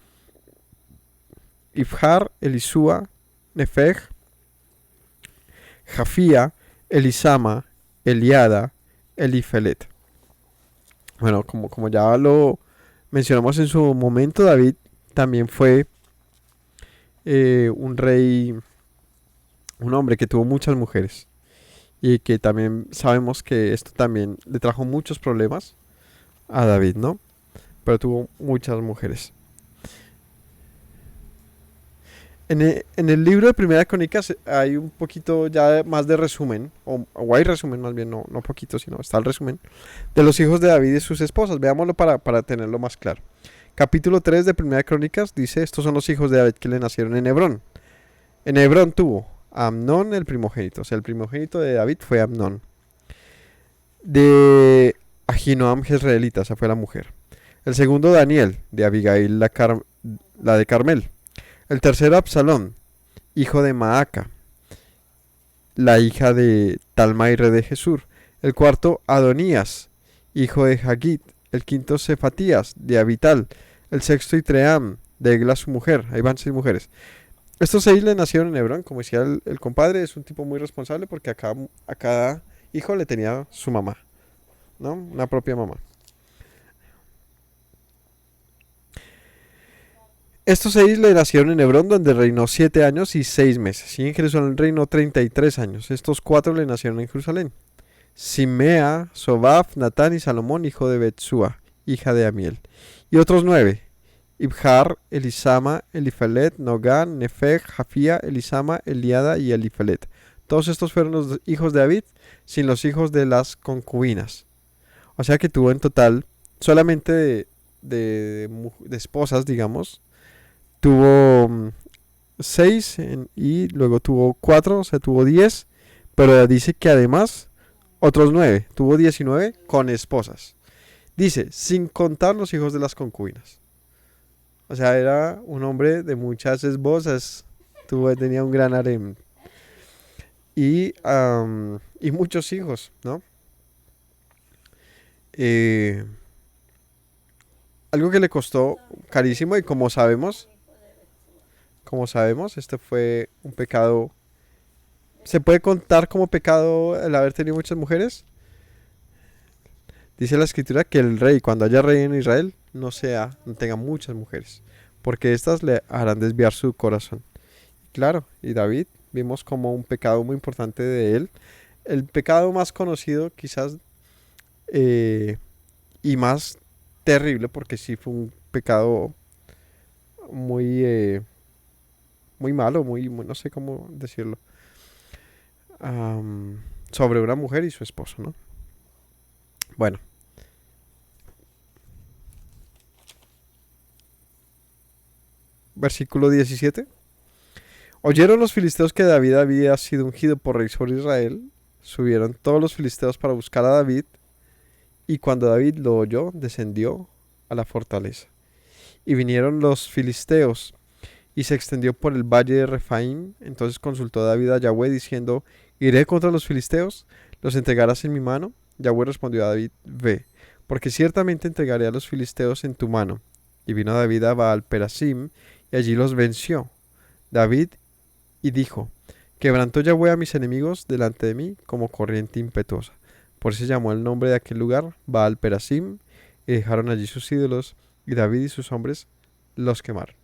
Ifjar, Elisúa, Nefeg, Jafía, Elisama, Eliada, Elifelet. Bueno, como ya lo mencionamos en su momento, David también fue un rey, un hombre que tuvo muchas mujeres. Y que también sabemos que esto también le trajo muchos problemas a David, ¿no? Pero tuvo muchas mujeres. En el libro de Primera de Crónicas hay un poquito ya más de resumen, o hay resumen más bien, no poquito, sino está el resumen, de los hijos de David y sus esposas. Veámoslo para tenerlo más claro. Capítulo 3 de Primera de Crónicas dice, estos son los hijos de David que le nacieron en Hebrón. En Hebrón tuvo a Amnón el primogénito, o sea, el primogénito de David fue Amnón. De Ahinoam jezreelita, esa fue la mujer. El segundo Daniel, de Abigail la de Carmel. El tercero Absalón, hijo de Maaca, la hija de Talmaire de Jesur. El cuarto Adonías, hijo de Hagit. El quinto Cefatías, de Abital. El sexto Itream, de Egla su mujer. Ahí van 6 mujeres. Estos 6 le nacieron en Hebrón, como decía el compadre, es un tipo muy responsable porque a cada hijo le tenía su mamá, ¿no? Una propia mamá. Estos 6 le nacieron en Hebrón, donde reinó 7 años y 6 meses. Y en Jerusalén reinó 33 años. Estos 4 le nacieron en Jerusalén: Simea, Sobab, Natán y Salomón, hijo de Betsúa, hija de Amiel. Y otros 9: Ibjar, Elisama, Elifelet, Nogán, Nefeg, Jafía, Elisama, Eliada y Elifelet. Todos estos fueron los hijos de David, sin los hijos de las concubinas. O sea que tuvo en total, solamente de esposas, digamos, tuvo 6 y luego tuvo 4, o sea, tuvo 10, pero dice que además otros 9, tuvo 19 con esposas. Dice, sin contar los hijos de las concubinas. O sea, era un hombre de muchas esposas, tenía un gran harem y muchos hijos, ¿no? Eh, Algo que le costó carísimo y como sabemos, este fue un pecado. ¿Se puede contar como pecado el haber tenido muchas mujeres? Dice la escritura que el rey, cuando haya rey en Israel, no tenga muchas mujeres, porque éstas le harán desviar su corazón. Claro, y David vimos como un pecado muy importante de él, el pecado más conocido quizás eh, y más terrible, porque sí fue un pecado muy, muy malo, no sé cómo decirlo, sobre una mujer y su esposo, ¿no? Bueno, versículo 17. Oyeron los filisteos que David había sido ungido por rey sobre Israel. Subieron todos los filisteos para buscar a David. Y cuando David lo oyó, descendió a la fortaleza. Y vinieron los filisteos y se extendió por el valle de Refaim. Entonces consultó David a Yahweh diciendo, ¿iré contra los filisteos? ¿Los entregarás en mi mano? Yahweh respondió a David, ve, porque ciertamente entregaré a los filisteos en tu mano. Y vino David a Baal Perasim y allí los venció. David y dijo, quebrantó Yahweh a mis enemigos delante de mí como corriente impetuosa. Por eso se llamó el nombre de aquel lugar Baal Perasim, y dejaron allí sus ídolos, y David y sus hombres los quemaron.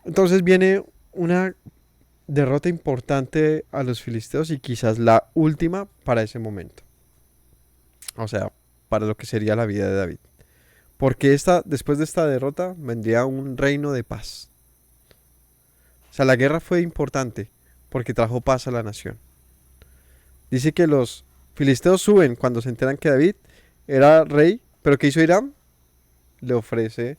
Entonces viene una derrota importante a los filisteos y quizás la última para ese momento. O sea, para lo que sería la vida de David. Porque después de esta derrota vendría un reino de paz. O sea, la guerra fue importante porque trajo paz a la nación. Dice que los filisteos suben cuando se enteran que David era rey, pero ¿qué hizo Hiram? Le ofrece.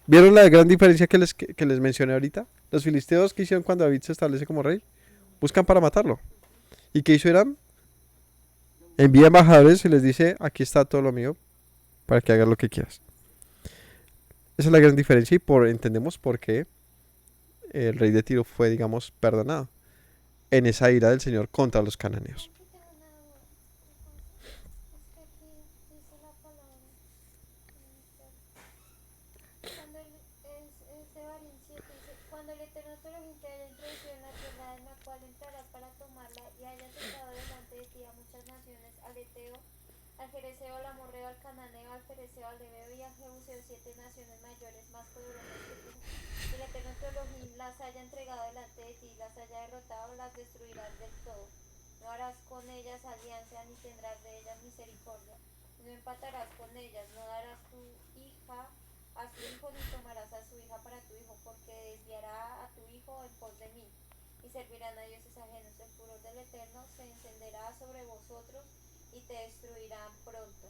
¿Vieron la gran diferencia que les mencioné ahorita? Los filisteos, ¿qué hicieron cuando David se establece como rey? Buscan para matarlo. ¿Y qué hizo Hiram? Envía embajadores y les dice, aquí está todo lo mío para que hagas lo que quieras. Esa es la gran diferencia y entendemos por qué el rey de Tiro fue, digamos, perdonado en esa ira del Señor contra los cananeos. Aquí tengo una duda. Es que aquí dice la palabra. Cuando Sebarín 7 dice, cuando el Eterno te los haya introducido en la tierra en la cual entrarás para tomarla y haya sentado delante de ti a muchas naciones, al Eteo, al Jereseo, al Amorreo, al Cananeo, al Fereceo, al Ebeo y al Jebuseo, 7 naciones mayores más poderosas que tú. Y el Eterno tu Elohim las haya entregado delante de ti, las haya derrotado, las destruirás del todo. No harás con ellas alianza ni tendrás de ellas misericordia. No empatarás con ellas, no darás tu hija a su hijo ni tomarás a su hija para tu hijo, porque desviará a tu hijo en pos de mí, y servirán a dioses ajenos. El furor del Eterno se encenderá sobre vosotros y te destruirá pronto.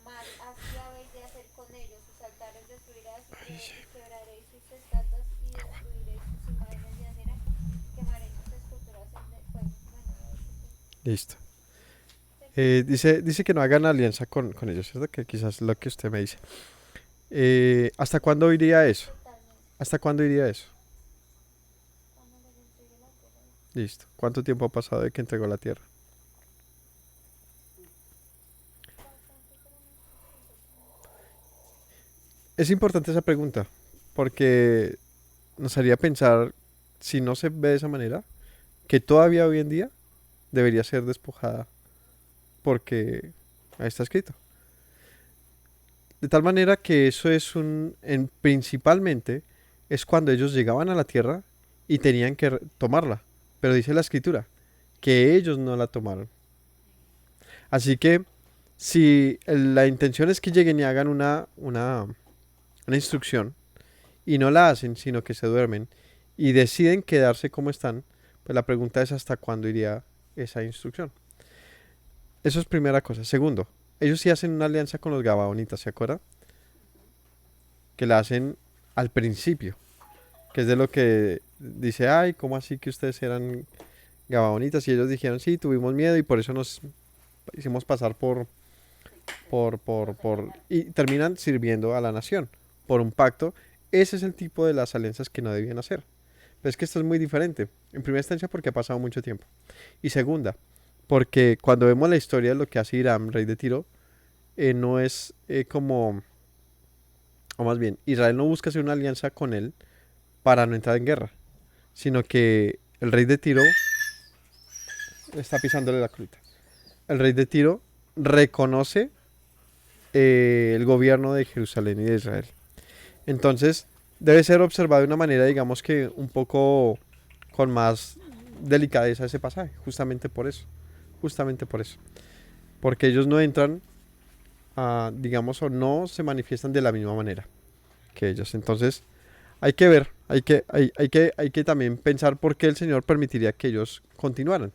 Mas así habéis de hacer con ellos, sus altares destruirás y quebraréis sus estatuas y destruiréis sus imágenes de acera, quemaréis sus esculturas en el fuego. Listo. Dice que no hagan alianza con ellos, ¿cierto? Que quizás es lo que usted me dice. ¿Hasta cuándo iría eso? Totalmente. ¿Hasta cuándo iría eso? Cuando les entregue la tierra. Listo. ¿Cuánto tiempo ha pasado de que entregó la tierra? Bastante, pero no sé. Es importante esa pregunta porque nos haría pensar, si no se ve de esa manera, que todavía hoy en día debería ser despojada porque ahí está escrito. De tal manera que eso es principalmente es cuando ellos llegaban a la tierra y tenían que tomarla. Pero dice la escritura que ellos no la tomaron. Así que si la intención es que lleguen y hagan una instrucción y no la hacen, sino que se duermen y deciden quedarse como están, pues la pregunta es hasta cuándo iría esa instrucción. Eso es primera cosa. Segundo, ellos sí hacen una alianza con los gabaonitas, ¿se acuerdan? Que la hacen al principio, que es de lo que dice, ay, ¿cómo así que ustedes eran gabaonitas? Y ellos dijeron, sí, tuvimos miedo y por eso nos hicimos pasar y terminan sirviendo a la nación por un pacto. Ese es el tipo de las alianzas que no debían hacer. Pero es que esto es muy diferente. En primera instancia porque ha pasado mucho tiempo. Y segunda, porque cuando vemos la historia de lo que hace Hiram, rey de Tiro, no es como, o más bien, Israel no busca hacer una alianza con él para no entrar en guerra, sino que el rey de Tiro está pisándole la colita. El rey de Tiro reconoce el gobierno de Jerusalén y de Israel. Entonces, debe ser observado de una manera, digamos que un poco con más delicadeza ese pasaje, justamente por eso, porque ellos no entran, digamos, o no se manifiestan de la misma manera que ellos. Entonces, hay que ver, hay que también pensar por qué el Señor permitiría que ellos continuaran,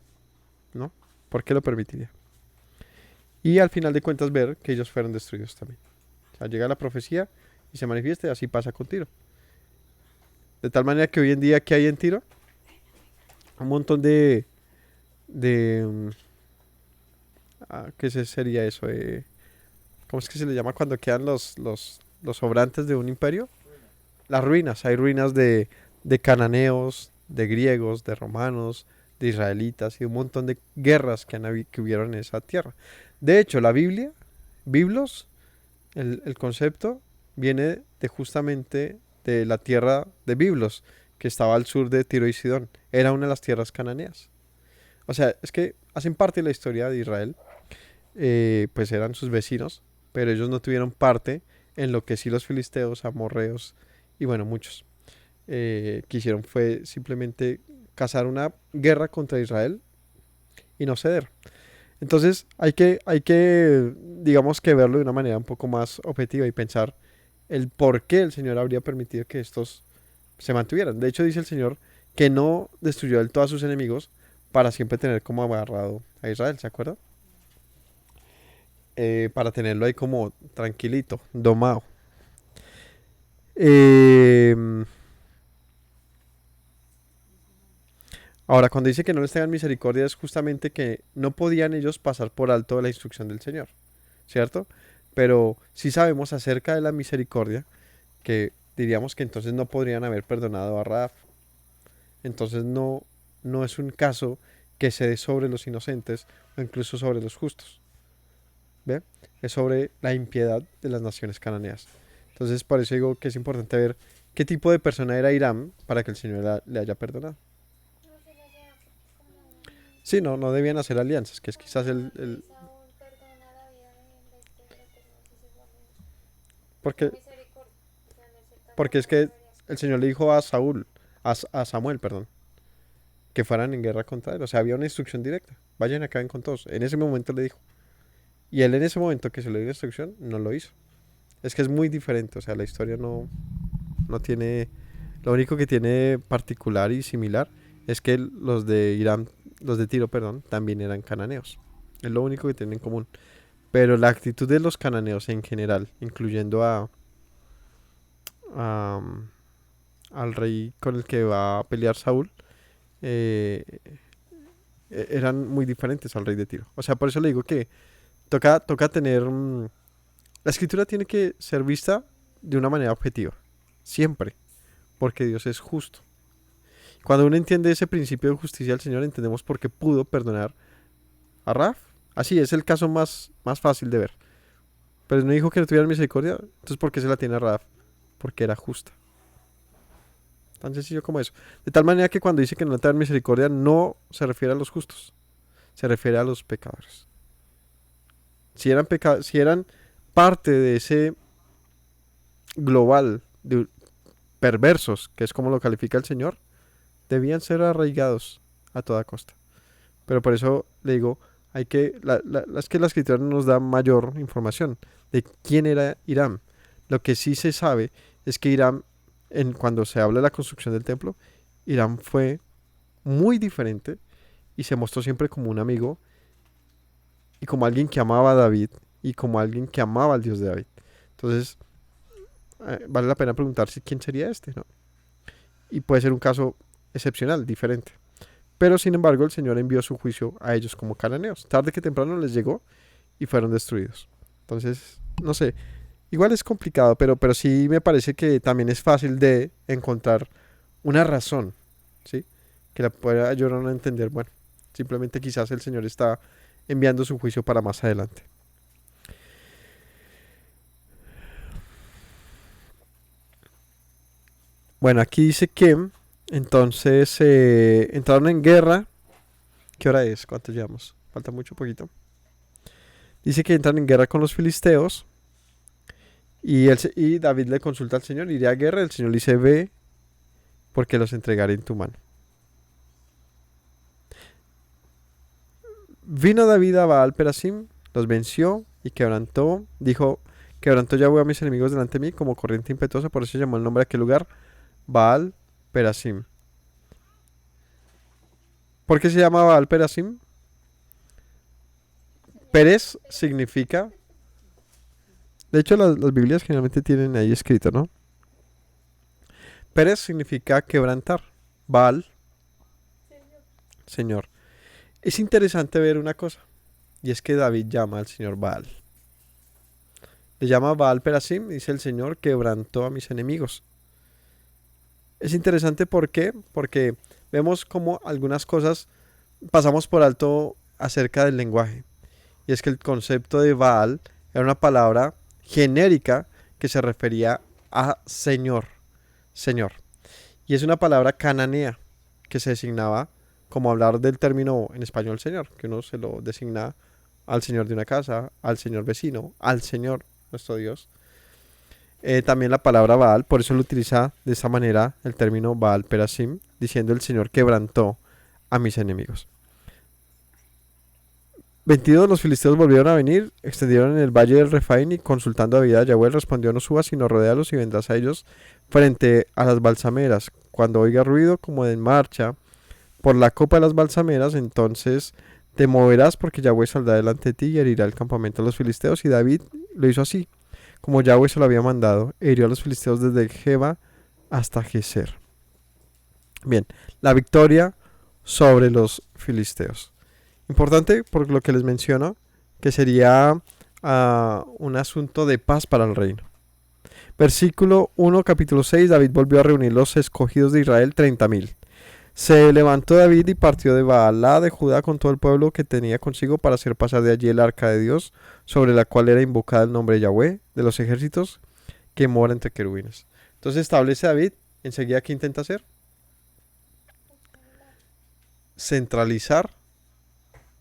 ¿no? ¿Por qué lo permitiría? Y al final de cuentas ver que ellos fueron destruidos también. O sea, llega la profecía y se manifiesta y así pasa con Tiro. De tal manera que hoy en día, ¿qué hay en Tiro? Un montón de ¿qué sería eso? ¿Cómo es que se le llama cuando quedan los sobrantes de un imperio? Las ruinas. Hay ruinas de cananeos, de griegos, de romanos, de israelitas y un montón de guerras que hubieron en esa tierra. De hecho, la Biblia, Biblos, el concepto viene de justamente de la tierra de Biblos, que estaba al sur de Tiro y Sidón. Era una de las tierras cananeas. O sea, es que hacen parte de la historia de Israel, pues eran sus vecinos, pero ellos no tuvieron parte en lo que sí los filisteos, amorreos y bueno, muchos quisieron fue simplemente cazar una guerra contra Israel y no ceder. Entonces hay que, digamos que verlo de una manera un poco más objetiva y pensar el por qué el Señor habría permitido que estos se mantuvieran. De hecho, dice el Señor que no destruyó del todo a sus enemigos para siempre tener como agarrado a Israel, ¿se acuerdan? Para tenerlo ahí como tranquilito, domado. Ahora, cuando dice que no les tengan misericordia es justamente que no podían ellos pasar por alto la instrucción del Señor, ¿cierto? Pero si sabemos acerca de la misericordia, que diríamos que entonces no podrían haber perdonado a Rahab. Entonces no es un caso que se dé sobre los inocentes o incluso sobre los justos. ¿Ve? Es sobre la impiedad de las naciones cananeas. Entonces por eso digo que es importante ver qué tipo de persona era Hiram para que el Señor le haya perdonado. No se lo llevan porque como Sí, no debían hacer alianzas, que es quizás Saúl perdona la vida en la historia, pero no sé si fue porque, misericordia. O sea, en ese porque es tampoco que debería. el Señor le dijo a Saúl, a Samuel, perdón, que fueran en guerra contra él. O sea, había una instrucción directa. Vayan y acaben con todos. En ese momento le dijo. Y él en ese momento que se le dio la instrucción, no lo hizo. Es que es muy diferente. O sea, la historia no tiene... Lo único que tiene particular y similar es que los de Irán, los de Tiro, perdón, también eran cananeos. Es lo único que tienen en común. Pero la actitud de los cananeos en general, incluyendo a, al rey con el que va a pelear Saúl, eh, eran muy diferentes al rey de Tiro. O sea, por eso le digo que toca tener... la escritura tiene que ser vista de una manera objetiva, siempre, porque Dios es justo. Cuando uno entiende ese principio de justicia del Señor, entendemos por qué pudo perdonar a Rahab. Así es el caso más fácil de ver. Pero no dijo que no tuviera misericordia, entonces ¿por qué se la tiene a Rahab? Porque era justa. Tan sencillo como eso. De tal manera que cuando dice que no te dan misericordia, no se refiere a los justos, se refiere a los pecadores. Si eran parte de ese global de perversos, que es como lo califica el Señor, debían ser arraigados a toda costa. Pero por eso le digo, es que la escritura no nos da mayor información de quién era Hiram. Lo que sí se sabe es que Hiram, cuando se habla de la construcción del templo, Hiram fue muy diferente y se mostró siempre como un amigo y como alguien que amaba a David y como alguien que amaba al Dios de David. Entonces, vale la pena preguntarse quién sería este, ¿no? Y puede ser un caso excepcional, diferente. Pero sin embargo el Señor envió su juicio a ellos como cananeos. Tarde que temprano les llegó y fueron destruidos. Entonces, no sé, igual es complicado, pero sí me parece que también es fácil de encontrar una razón, ¿sí? Que la pueda ayudar a entender. Bueno, simplemente quizás el Señor está enviando su juicio para más adelante. Bueno, aquí dice que entonces entraron en guerra. ¿Qué hora es? ¿Cuánto llevamos? Falta mucho, poquito. Dice que entran en guerra con los filisteos. Y David le consulta al Señor, iré a guerra. El Señor le dice, ve, porque los entregaré en tu mano. Vino David a Baal Perasim, los venció y quebrantó. Dijo, quebrantó Yahweh a mis enemigos delante de mí como corriente impetuosa. Por eso llamó el nombre de aquel lugar Baal Perasim. ¿Por qué se llama Baal Perasim? Pérez significa... De hecho, las Biblias generalmente tienen ahí escrito, ¿no? Pérez significa quebrantar. Baal, Señor. Es interesante ver una cosa. Y es que David llama al Señor Baal. Le llama Baal Perasim, dice el Señor, quebrantó a mis enemigos. Es interesante ¿por qué? Porque vemos como algunas cosas pasamos por alto acerca del lenguaje. Y es que el concepto de Baal era una palabra genérica que se refería a Señor. Señor. Y es una palabra cananea que se designaba como hablar del término en español Señor, que uno se lo designa al Señor de una casa, al Señor vecino, al Señor, nuestro Dios. También la palabra Baal, por eso lo utiliza de esta manera el término Baal Perasim, diciendo el Señor quebrantó a mis enemigos. 22. Los filisteos volvieron a venir, extendieron en el valle del Refaim y consultando a David a Yahweh respondió, no subas sino rodéalos y vendrás a ellos frente a las balsameras. Cuando oiga ruido como de marcha por la copa de las balsameras, entonces te moverás porque Yahweh saldrá delante de ti y herirá el campamento de los filisteos. Y David lo hizo así, como Yahweh se lo había mandado, hirió a los filisteos desde Geba hasta Geser. Bien, la victoria sobre los filisteos. Importante por lo que les menciono, que sería un asunto de paz para el reino. Versículo 1, capítulo 6, David volvió a reunir los escogidos de Israel, 30,000. Se levantó David y partió de Baalá de Judá con todo el pueblo que tenía consigo para hacer pasar de allí el arca de Dios, sobre la cual era invocada el nombre de Yahweh, de los ejércitos, que mora entre querubines. Entonces establece David, enseguida, ¿qué intenta hacer? Centralizar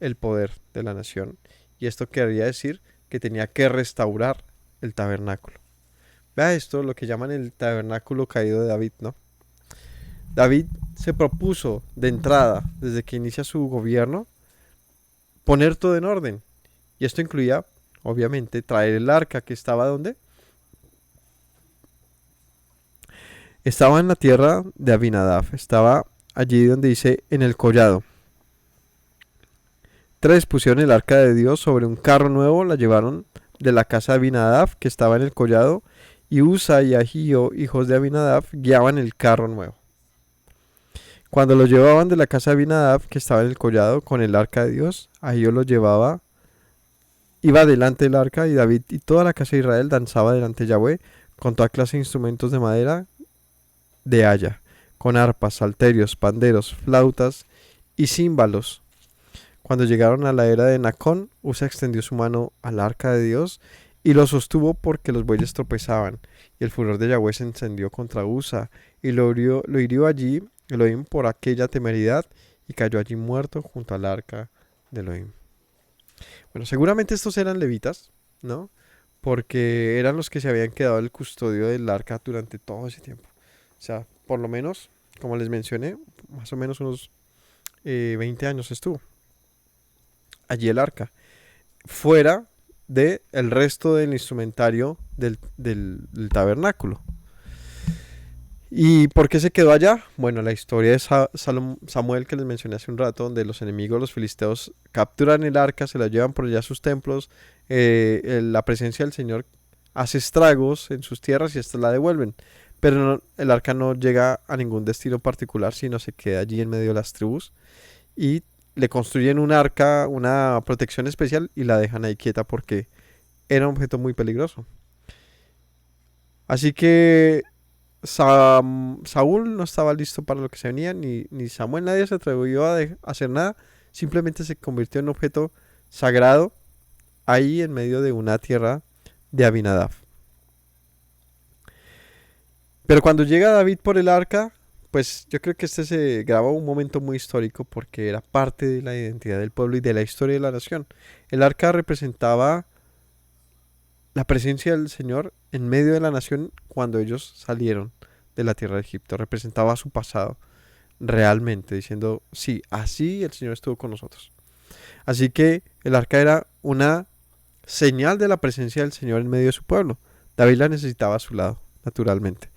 el poder de la nación. Y esto querría decir que tenía que restaurar el tabernáculo. Vea esto, lo que llaman el tabernáculo caído de David, ¿no? David se propuso de entrada, desde que inicia su gobierno, poner todo en orden. Y esto incluía, obviamente, traer el arca que estaba ¿dónde? Estaba en la tierra de Abinadab. Estaba allí donde dice en el collado. 3. Pusieron el arca de Dios sobre un carro nuevo, la llevaron de la casa de Abinadab, que estaba en el collado, y Usa y Ahío, hijos de Abinadab, guiaban el carro nuevo. Cuando lo llevaban de la casa de Abinadab, que estaba en el collado, con el arca de Dios, Ahío lo llevaba, iba delante del arca, y David y toda la casa de Israel danzaba delante de Yahweh, con toda clase de instrumentos de madera de haya, con arpas, salterios, panderos, flautas y címbalos. Cuando llegaron a la era de Nacón, Usa extendió su mano al arca de Dios y lo sostuvo porque los bueyes tropezaban. Y el furor de Yahweh se encendió contra Usa y lo hirió allí Elohim por aquella temeridad y cayó allí muerto junto al arca de Elohim. Bueno, seguramente estos eran levitas, ¿no? Porque eran los que se habían quedado el custodio del arca durante todo ese tiempo. O sea, por lo menos, como les mencioné, más o menos unos 20 años estuvo allí el arca, fuera del resto del instrumentario del tabernáculo. ¿Y por qué se quedó allá? Bueno, la historia de Samuel que les mencioné hace un rato, donde los enemigos, los filisteos, capturan el arca, se la llevan por allá a sus templos, la presencia del Señor hace estragos en sus tierras y estas la devuelven. Pero el arca no llega a ningún destino particular, sino se queda allí en medio de las tribus y le construyen un arca, una protección especial y la dejan ahí quieta porque era un objeto muy peligroso. Así que Saúl no estaba listo para lo que se venía, ni Samuel, nadie se atrevió a hacer nada, simplemente se convirtió en un objeto sagrado ahí en medio de una tierra de Abinadab. Pero cuando llega David por el arca, pues yo creo que este se graba un momento muy histórico porque era parte de la identidad del pueblo y de la historia de la nación. El arca representaba la presencia del Señor en medio de la nación cuando ellos salieron de la tierra de Egipto. Representaba su pasado realmente, diciendo, sí, así el Señor estuvo con nosotros. Así que el arca era una señal de la presencia del Señor en medio de su pueblo. David la necesitaba a su lado, naturalmente.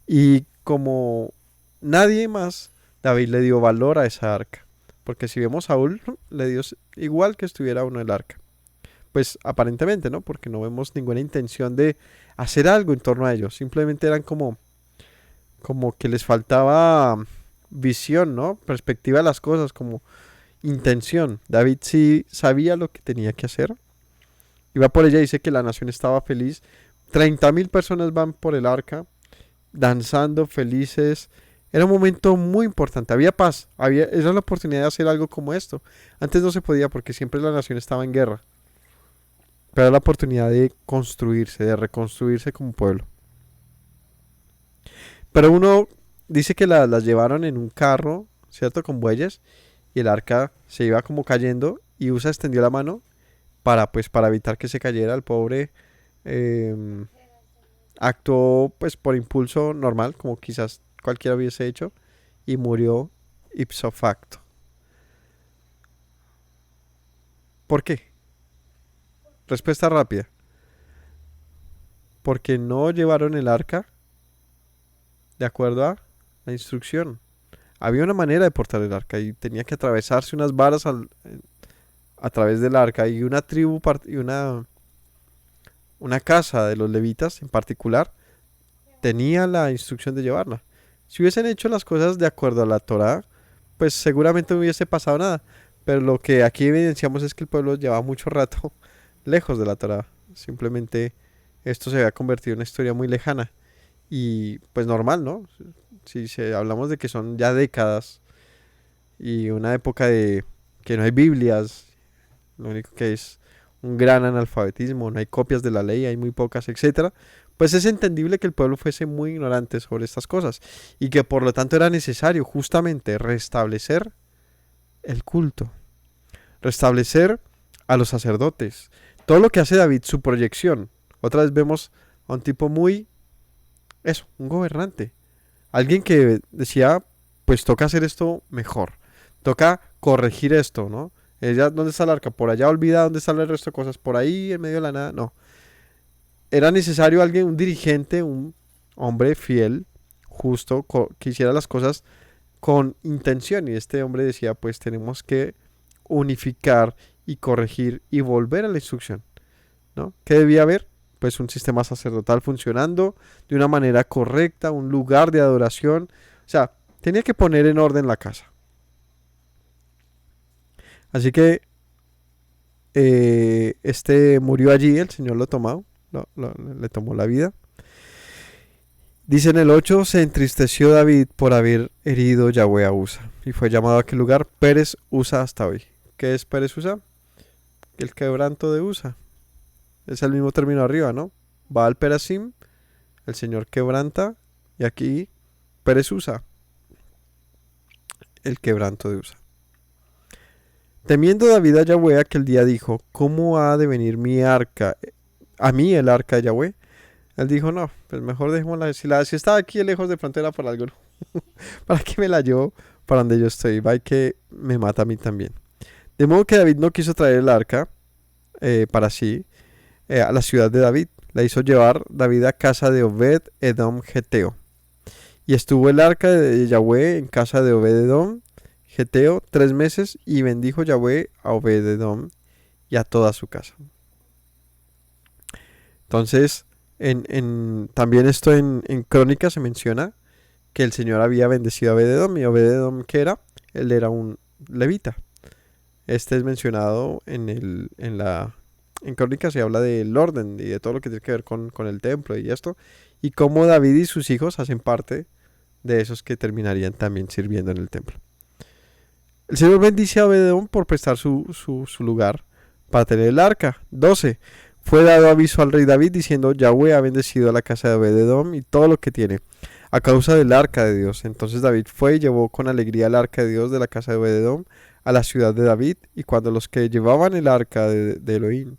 Y como nadie más, David le dio valor a esa arca. Porque si vemos a Saúl, le dio igual que estuviera uno el arca. Pues aparentemente, ¿no? Porque no vemos ninguna intención de hacer algo en torno a ellos. Simplemente eran como que les faltaba visión, ¿no? Perspectiva de las cosas, como intención. David sí sabía lo que tenía que hacer. Iba por ella, dice que la nación estaba feliz. 30,000 personas van por el arca, danzando, felices. Era un momento muy importante, había paz, era la oportunidad de hacer algo como esto. Antes no se podía porque siempre la nación estaba en guerra. Pero era la oportunidad de construirse, de reconstruirse como pueblo. Pero uno dice que las llevaron en un carro, ¿cierto? Con bueyes. Y el arca se iba como cayendo y Usa extendió la mano para evitar que se cayera. El pobre actuó pues por impulso normal, como quizás cualquiera hubiese hecho, y murió ipso facto. ¿Por qué? Respuesta rápida. Porque no llevaron el arca de acuerdo a la instrucción. Había una manera de portar el arca y tenía que atravesarse unas varas a través del arca, y una tribu y una casa de los levitas en particular tenía la instrucción de llevarla. Si hubiesen hecho las cosas de acuerdo a la Torá, pues seguramente no hubiese pasado nada. Pero lo que aquí evidenciamos es que el pueblo llevaba mucho rato lejos de la Torá. Simplemente esto se había convertido en una historia muy lejana. Y pues normal, ¿no? Si hablamos de que son ya décadas y una época de que no hay Biblias, lo único que es un gran analfabetismo, no hay copias de la ley, hay muy pocas, etcétera, pues es entendible que el pueblo fuese muy ignorante sobre estas cosas y que por lo tanto era necesario justamente restablecer el culto, restablecer a los sacerdotes. Todo lo que hace David, su proyección. Otra vez vemos a un tipo un gobernante. Alguien que decía, pues toca hacer esto mejor. Toca corregir esto, ¿no? ¿Dónde está el arca? Por allá, olvida dónde está el resto de cosas. Por ahí, en medio de la nada, no. Era necesario alguien, un dirigente, un hombre fiel, justo, que hiciera las cosas con intención. Y este hombre decía, pues tenemos que unificar y corregir y volver a la instrucción, ¿no? ¿Qué debía haber? Pues un sistema sacerdotal funcionando de una manera correcta, un lugar de adoración. O sea, tenía que poner en orden la casa. Así que murió allí, el Señor lo tomó, le tomó la vida. Dice en el 8, se entristeció David por haber herido Yahweh a Usa, y fue llamado a aquel lugar Pérez Usa hasta hoy. ¿Qué es Pérez Usa? El quebranto de Usa. Es el mismo término arriba, ¿no? Baal Perasim, el Señor quebranta, y aquí Pérez Usa, el quebranto de Usa. Temiendo David a Yahweh, aquel día dijo, ¿cómo ha de venir mi arca, a mí el arca de Yahweh? Él dijo, no, pues mejor dejémosla, si está aquí lejos de frontera por algo, ¿no? ¿Para qué me la llevo para donde yo estoy? Va y que me mata a mí también. De modo que David no quiso traer el arca para sí a la ciudad de David. La hizo llevar David a casa de Obed Edom Geteo. Y estuvo el arca de Yahweh en casa de Obed Edom Geteo 3 meses, y bendijo Yahweh a Obed Edom y a toda su casa. Entonces, También esto en Crónicas se menciona que el Señor había bendecido a Obed-Edom. ¿Y Obed-Edom qué era? Él era un levita. Este es mencionado en Crónicas, se habla del orden y de todo lo que tiene que ver con el templo y esto. Y cómo David y sus hijos hacen parte de esos que terminarían también sirviendo en el templo. El Señor bendice a Obed-Edom por prestar su lugar para tener el arca. 12. Fue dado aviso al rey David diciendo: Yahweh ha bendecido a la casa de Obed-Edom y todo lo que tiene, a causa del arca de Dios. Entonces David fue y llevó con alegría el arca de Dios de la casa de Obed-Edom a la ciudad de David. Y cuando los que llevaban el arca de Elohim,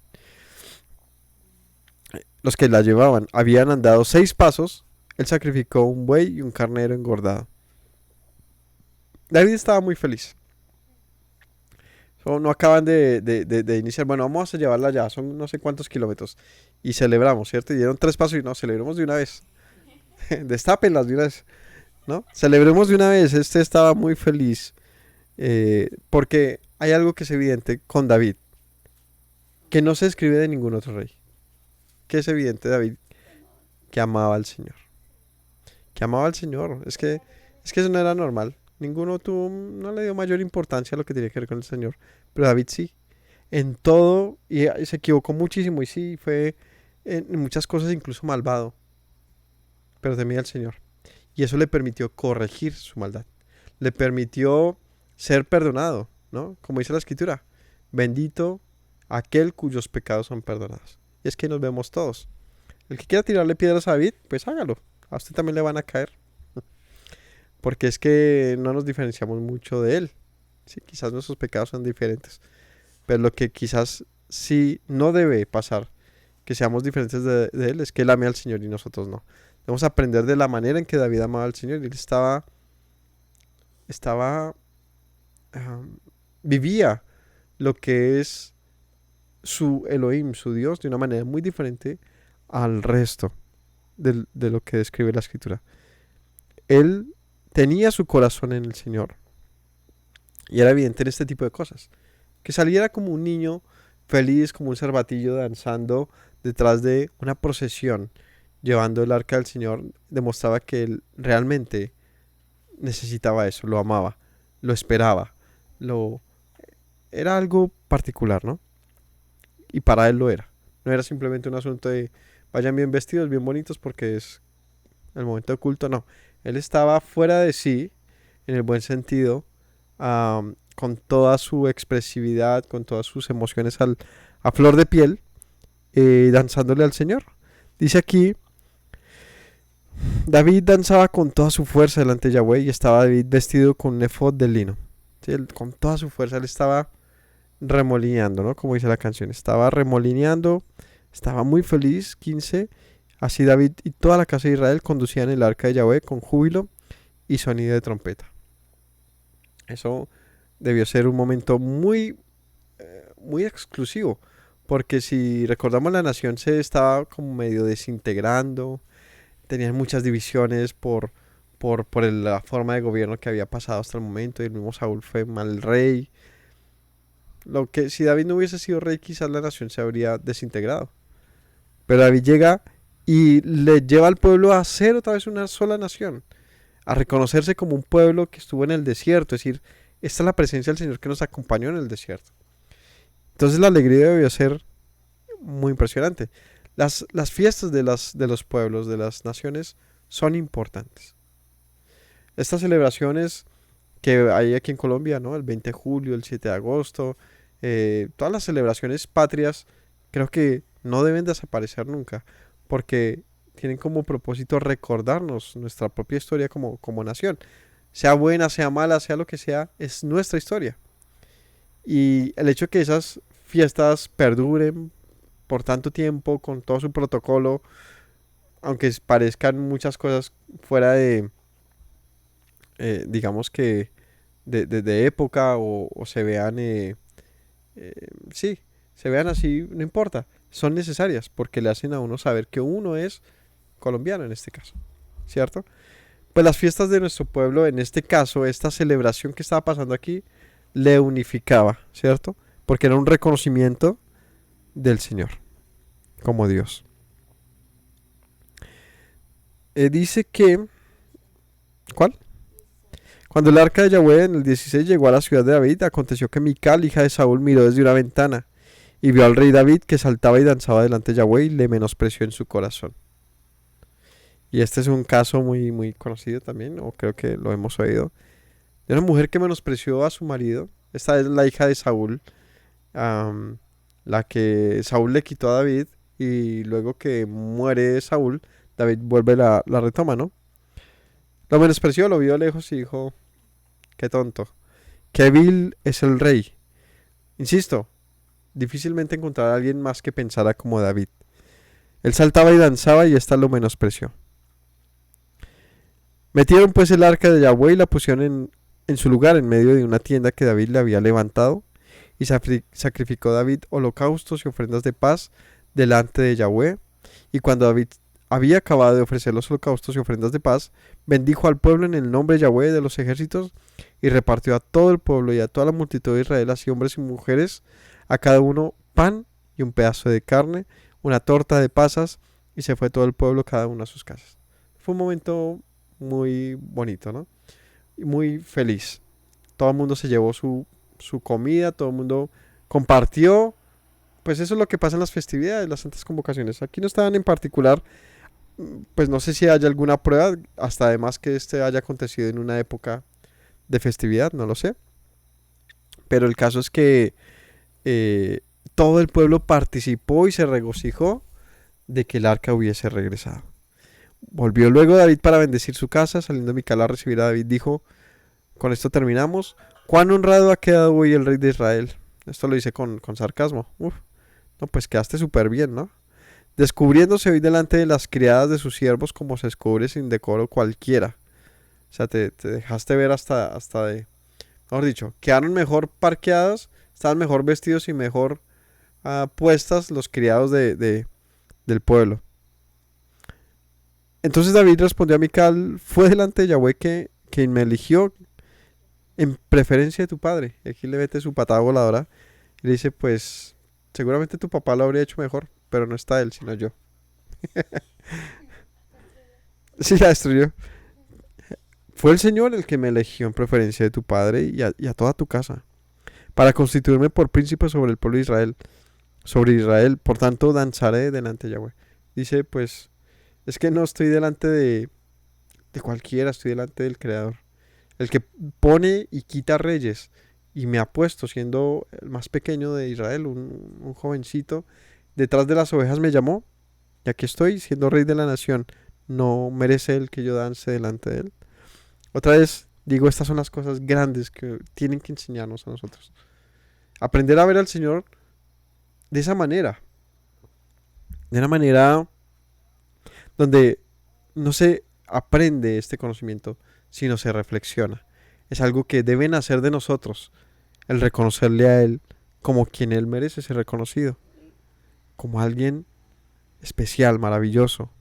los que la llevaban, habían andado 6 pasos, él sacrificó un buey y un carnero engordado. David estaba muy feliz. No acaban de iniciar, bueno, vamos a llevarla ya, son no sé cuántos kilómetros. Y celebramos, ¿cierto? Y dieron 3 pasos y no, celebremos de una vez. Destápenlas de una vez, ¿no? Celebremos de una vez. Este estaba muy feliz. Porque hay algo que es evidente con David, que no se escribe de ningún otro rey. Que es evidente David, que amaba al Señor. Que amaba al Señor. Es que eso no era normal. No le dio mayor importancia a lo que tiene que ver con el Señor. Pero David sí. En todo, y se equivocó muchísimo. Y sí, fue en muchas cosas incluso malvado. Pero temía al Señor. Y eso le permitió corregir su maldad. Le permitió ser perdonado, ¿no? Como dice la Escritura: bendito aquel cuyos pecados son perdonados. Y es que nos vemos todos. El que quiera tirarle piedras a David, pues hágalo. A usted también le van a caer. Porque es que no nos diferenciamos mucho de él. Sí, quizás nuestros pecados son diferentes. Pero lo que quizás sí no debe pasar, que seamos diferentes de él, es que él ame al Señor y nosotros no. Debemos aprender de la manera en que David amaba al Señor. Y él vivía lo que es su Elohim, su Dios, de una manera muy diferente al resto de lo que describe la Escritura. Él tenía su corazón en el Señor. Y era evidente en este tipo de cosas. Que saliera como un niño feliz, como un cervatillo danzando detrás de una procesión, llevando el arca del Señor, demostraba que él realmente necesitaba eso, lo amaba, lo esperaba, era algo particular, ¿no? Y para él lo era. No era simplemente un asunto de vayan bien vestidos, bien bonitos porque es el momento de culto, no. Él estaba fuera de sí, en el buen sentido, con toda su expresividad, con todas sus emociones a flor de piel, danzándole al Señor. Dice aquí: David danzaba con toda su fuerza delante de Yahweh, y estaba David vestido con un efod de lino. ¿Sí? Con toda su fuerza, él estaba remolineando, ¿no? Como dice la canción, estaba remolineando, estaba muy feliz. 15. Así David y toda la casa de Israel conducían el arca de Yahweh con júbilo y sonido de trompeta. Eso debió ser un momento muy exclusivo, porque si recordamos, la nación se estaba como medio desintegrando, tenían muchas divisiones por la forma de gobierno que había pasado hasta el momento, y el mismo Saúl fue mal rey. Lo que si David no hubiese sido rey, quizás la nación se habría desintegrado. Pero David llega y le lleva al pueblo a ser otra vez una sola nación, a reconocerse como un pueblo que estuvo en el desierto, es decir, esta es la presencia del Señor que nos acompañó en el desierto. Entonces la alegría debió ser muy impresionante. Las fiestas de los pueblos, de las naciones, son importantes. Estas celebraciones que hay aquí en Colombia, ¿no? El 20 de julio, el 7 de agosto, todas las celebraciones patrias, creo que no deben desaparecer nunca, porque tienen como propósito recordarnos nuestra propia historia como nación. Sea buena, sea mala, sea lo que sea, es nuestra historia. Y el hecho de que esas fiestas perduren por tanto tiempo, con todo su protocolo, aunque parezcan muchas cosas fuera de, digamos que, de época, o se vean, sí, se vean así, no importa, son necesarias porque le hacen a uno saber que uno es colombiano en este caso, ¿cierto? Pues las fiestas de nuestro pueblo, en este caso, esta celebración que estaba pasando aquí, le unificaba, ¿cierto? Porque era un reconocimiento del Señor como Dios. dice que... ¿Cuál? Cuando el arca de Yahweh en el 16 llegó a la ciudad de David, aconteció que Mical, hija de Saúl, miró desde una ventana y vio al rey David que saltaba y danzaba delante de Yahweh y le menospreció en su corazón. Y este es un caso muy, muy conocido también, o creo que lo hemos oído, de una mujer que menospreció a su marido. Esta es la hija de Saúl, la que Saúl le quitó a David y luego que muere Saúl, David vuelve la retoma, ¿no? Lo menospreció, lo vio lejos y dijo, qué tonto, qué vil es el rey. Insisto, difícilmente encontrar a alguien más que pensara como David. Él saltaba y danzaba y ésta lo menospreció. Metieron pues el arca de Yahweh y la pusieron en su lugar en medio de una tienda que David le había levantado, y sacrificó David holocaustos y ofrendas de paz delante de Yahweh. Y cuando David había acabado de ofrecer los holocaustos y ofrendas de paz, bendijo al pueblo en el nombre de Yahweh de los ejércitos, y repartió a todo el pueblo y a toda la multitud de Israel, así hombres y mujeres, a cada uno pan y un pedazo de carne, una torta de pasas, y se fue todo el pueblo cada uno a sus casas. Fue un momento muy bonito, ¿no? Y muy feliz. Todo el mundo se llevó su comida, todo el mundo compartió. Pues eso es lo que pasa en las festividades, las santas convocaciones. Aquí no estaban en particular, pues no sé si haya alguna prueba, hasta además que este haya acontecido en una época de festividad, no lo sé. Pero el caso es que todo el pueblo participó y se regocijó de que el arca hubiese regresado. Volvió luego David para bendecir su casa. Saliendo Mical a recibir a David, dijo, con esto terminamos, cuán honrado ha quedado hoy el rey de Israel. Esto lo dice con sarcasmo. Uf, no, pues quedaste súper bien, ¿no? Descubriéndose hoy delante de las criadas de sus siervos como se descubre sin decoro cualquiera. O sea, te dejaste ver hasta de... Mejor dicho, quedaron mejor parqueadas, estaban mejor vestidos y mejor puestas los criados del pueblo. Entonces David respondió a Mical, fue delante de Yahweh quien me eligió en preferencia de tu padre. Y aquí le mete su patada voladora y le dice, pues seguramente tu papá lo habría hecho mejor, pero no está él, sino yo. Sí, la destruyó. Fue el Señor el que me eligió en preferencia de tu padre y a toda tu casa, para constituirme por príncipe sobre el pueblo de Israel. Sobre Israel, por tanto, danzaré delante de Yahweh. Dice, pues, es que no estoy delante de cualquiera, estoy delante del Creador. El que pone y quita reyes. Y me ha puesto, siendo el más pequeño de Israel, un jovencito. Detrás de las ovejas me llamó. Y aquí estoy, siendo rey de la nación. ¿No merece él que yo dance delante de él? Otra vez, digo, estas son las cosas grandes que tienen que enseñarnos a nosotros. Aprender a ver al Señor de esa manera. De una manera donde no se aprende este conocimiento, sino se reflexiona. Es algo que deben hacer de nosotros, el reconocerle a Él como quien Él merece ser reconocido, como alguien especial, maravilloso.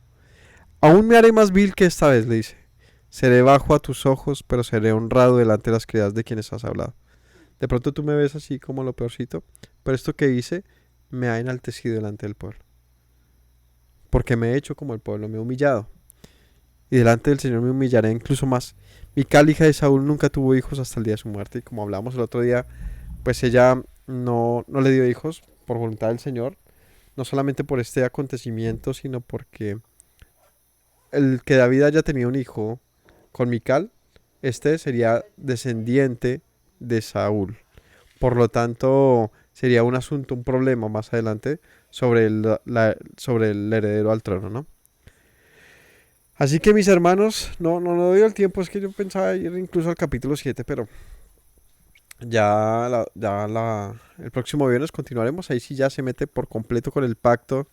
Aún me haré más vil que esta vez, le dice. Seré bajo a tus ojos, pero seré honrado delante de las criadas de quienes has hablado. De pronto tú me ves así como lo peorcito, pero esto que hice me ha enaltecido delante del pueblo. Porque me he hecho como el pueblo, me he humillado. Y delante del Señor me humillaré incluso más. Mical, hija de Saúl, nunca tuvo hijos hasta el día de su muerte. Y como hablamos el otro día, pues ella no le dio hijos por voluntad del Señor. No solamente por este acontecimiento, sino porque el que David haya tenido un hijo con Mical, este sería descendiente de Saúl. Por lo tanto, sería un asunto, un problema más adelante sobre el heredero al trono, ¿no? Así que mis hermanos, no doy el tiempo, es que yo pensaba ir incluso al capítulo 7, pero el próximo viernes continuaremos. Ahí sí ya se mete por completo con el pacto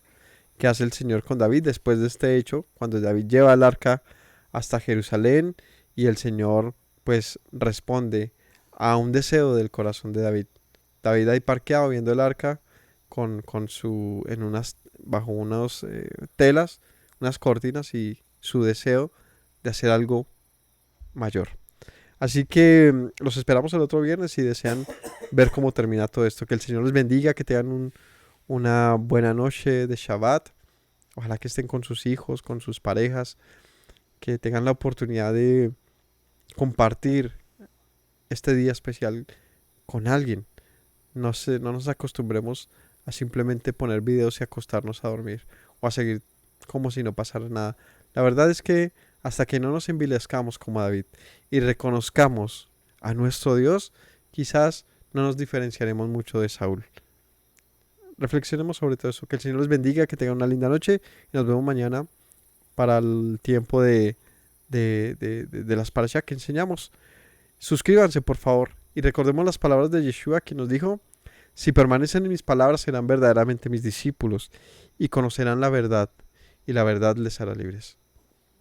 que hace el Señor con David después de este hecho, cuando David lleva el arca hasta Jerusalén y el Señor pues responde a un deseo del corazón de David. David ahí parqueado viendo el arca bajo unas telas, unas cortinas y su deseo de hacer algo mayor. Así que los esperamos el otro viernes si desean ver cómo termina todo esto. Que el Señor les bendiga, que tengan una buena noche de Shabbat. Ojalá que estén con sus hijos, con sus parejas, que tengan la oportunidad de compartir este día especial con alguien. No nos acostumbremos a simplemente poner videos y acostarnos a dormir o a seguir como si no pasara nada. La verdad es que hasta que no nos envilezcamos como David y reconozcamos a nuestro Dios, quizás no nos diferenciaremos mucho de Saúl. Reflexionemos sobre todo eso. Que el Señor les bendiga, que tengan una linda noche y nos vemos mañana para el tiempo de las parashá que enseñamos. Suscríbanse por favor y recordemos las palabras de Yeshua, que nos dijo: si permanecen en mis palabras serán verdaderamente mis discípulos y conocerán la verdad, y la verdad les hará libres.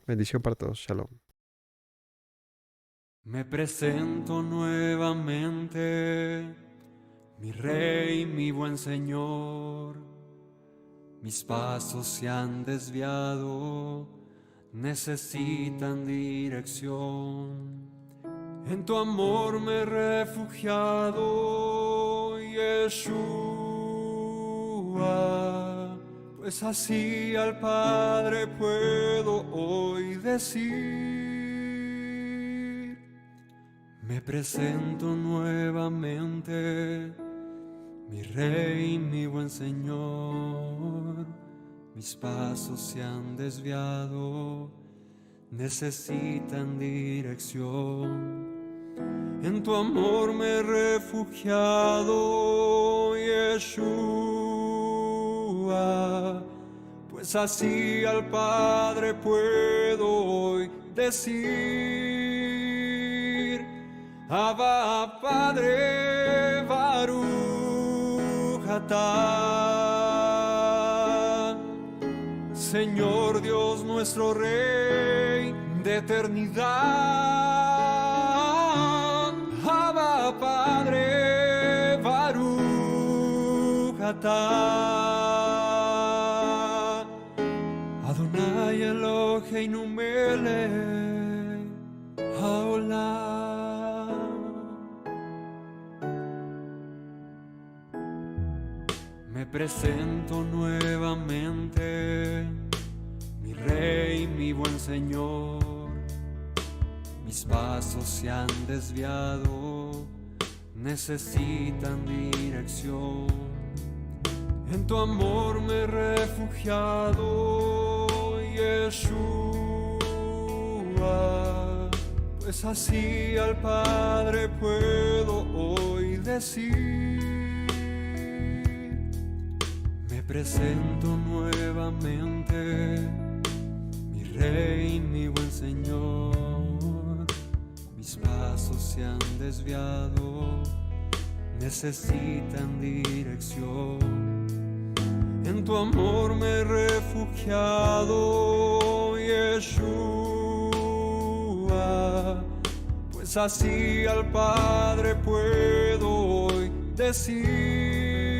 Bendición para todos. Shalom. Me presento nuevamente, mi Rey, mi buen Señor. Mis pasos se han desviado, necesitan dirección. En tu amor me he refugiado, Yeshua, pues así al Padre puedo hoy decir. Me presento nuevamente, mi Rey, mi buen Señor. Mis pasos se han desviado, necesitan dirección. En tu amor me he refugiado, Yeshua, pues así al Padre puedo hoy decir: Abba, Padre, Baruch atah. Señor Dios nuestro Rey de eternidad. Abba, Padre, Baruch atah. Adonai Eloheinu melech haolam. Me presento nuevamente, mi Rey, mi buen Señor. Mis pasos se han desviado, necesitan dirección. En tu amor me he refugiado, Yeshua, pues así al Padre puedo hoy decir. Me presento nuevamente, mi Rey, mi buen Señor. Mis pasos se han desviado, necesitan dirección. En tu amor me he refugiado, Yeshua, pues así al Padre puedo hoy decir: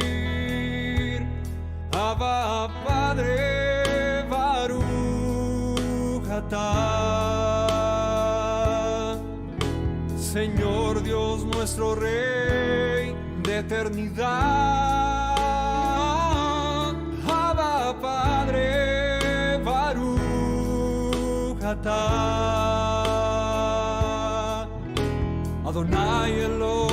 Abba, Padre, Baruch atah. Señor Dios nuestro Rey de eternidad. Abba, Padre, Baruch atah. Adonai Elohim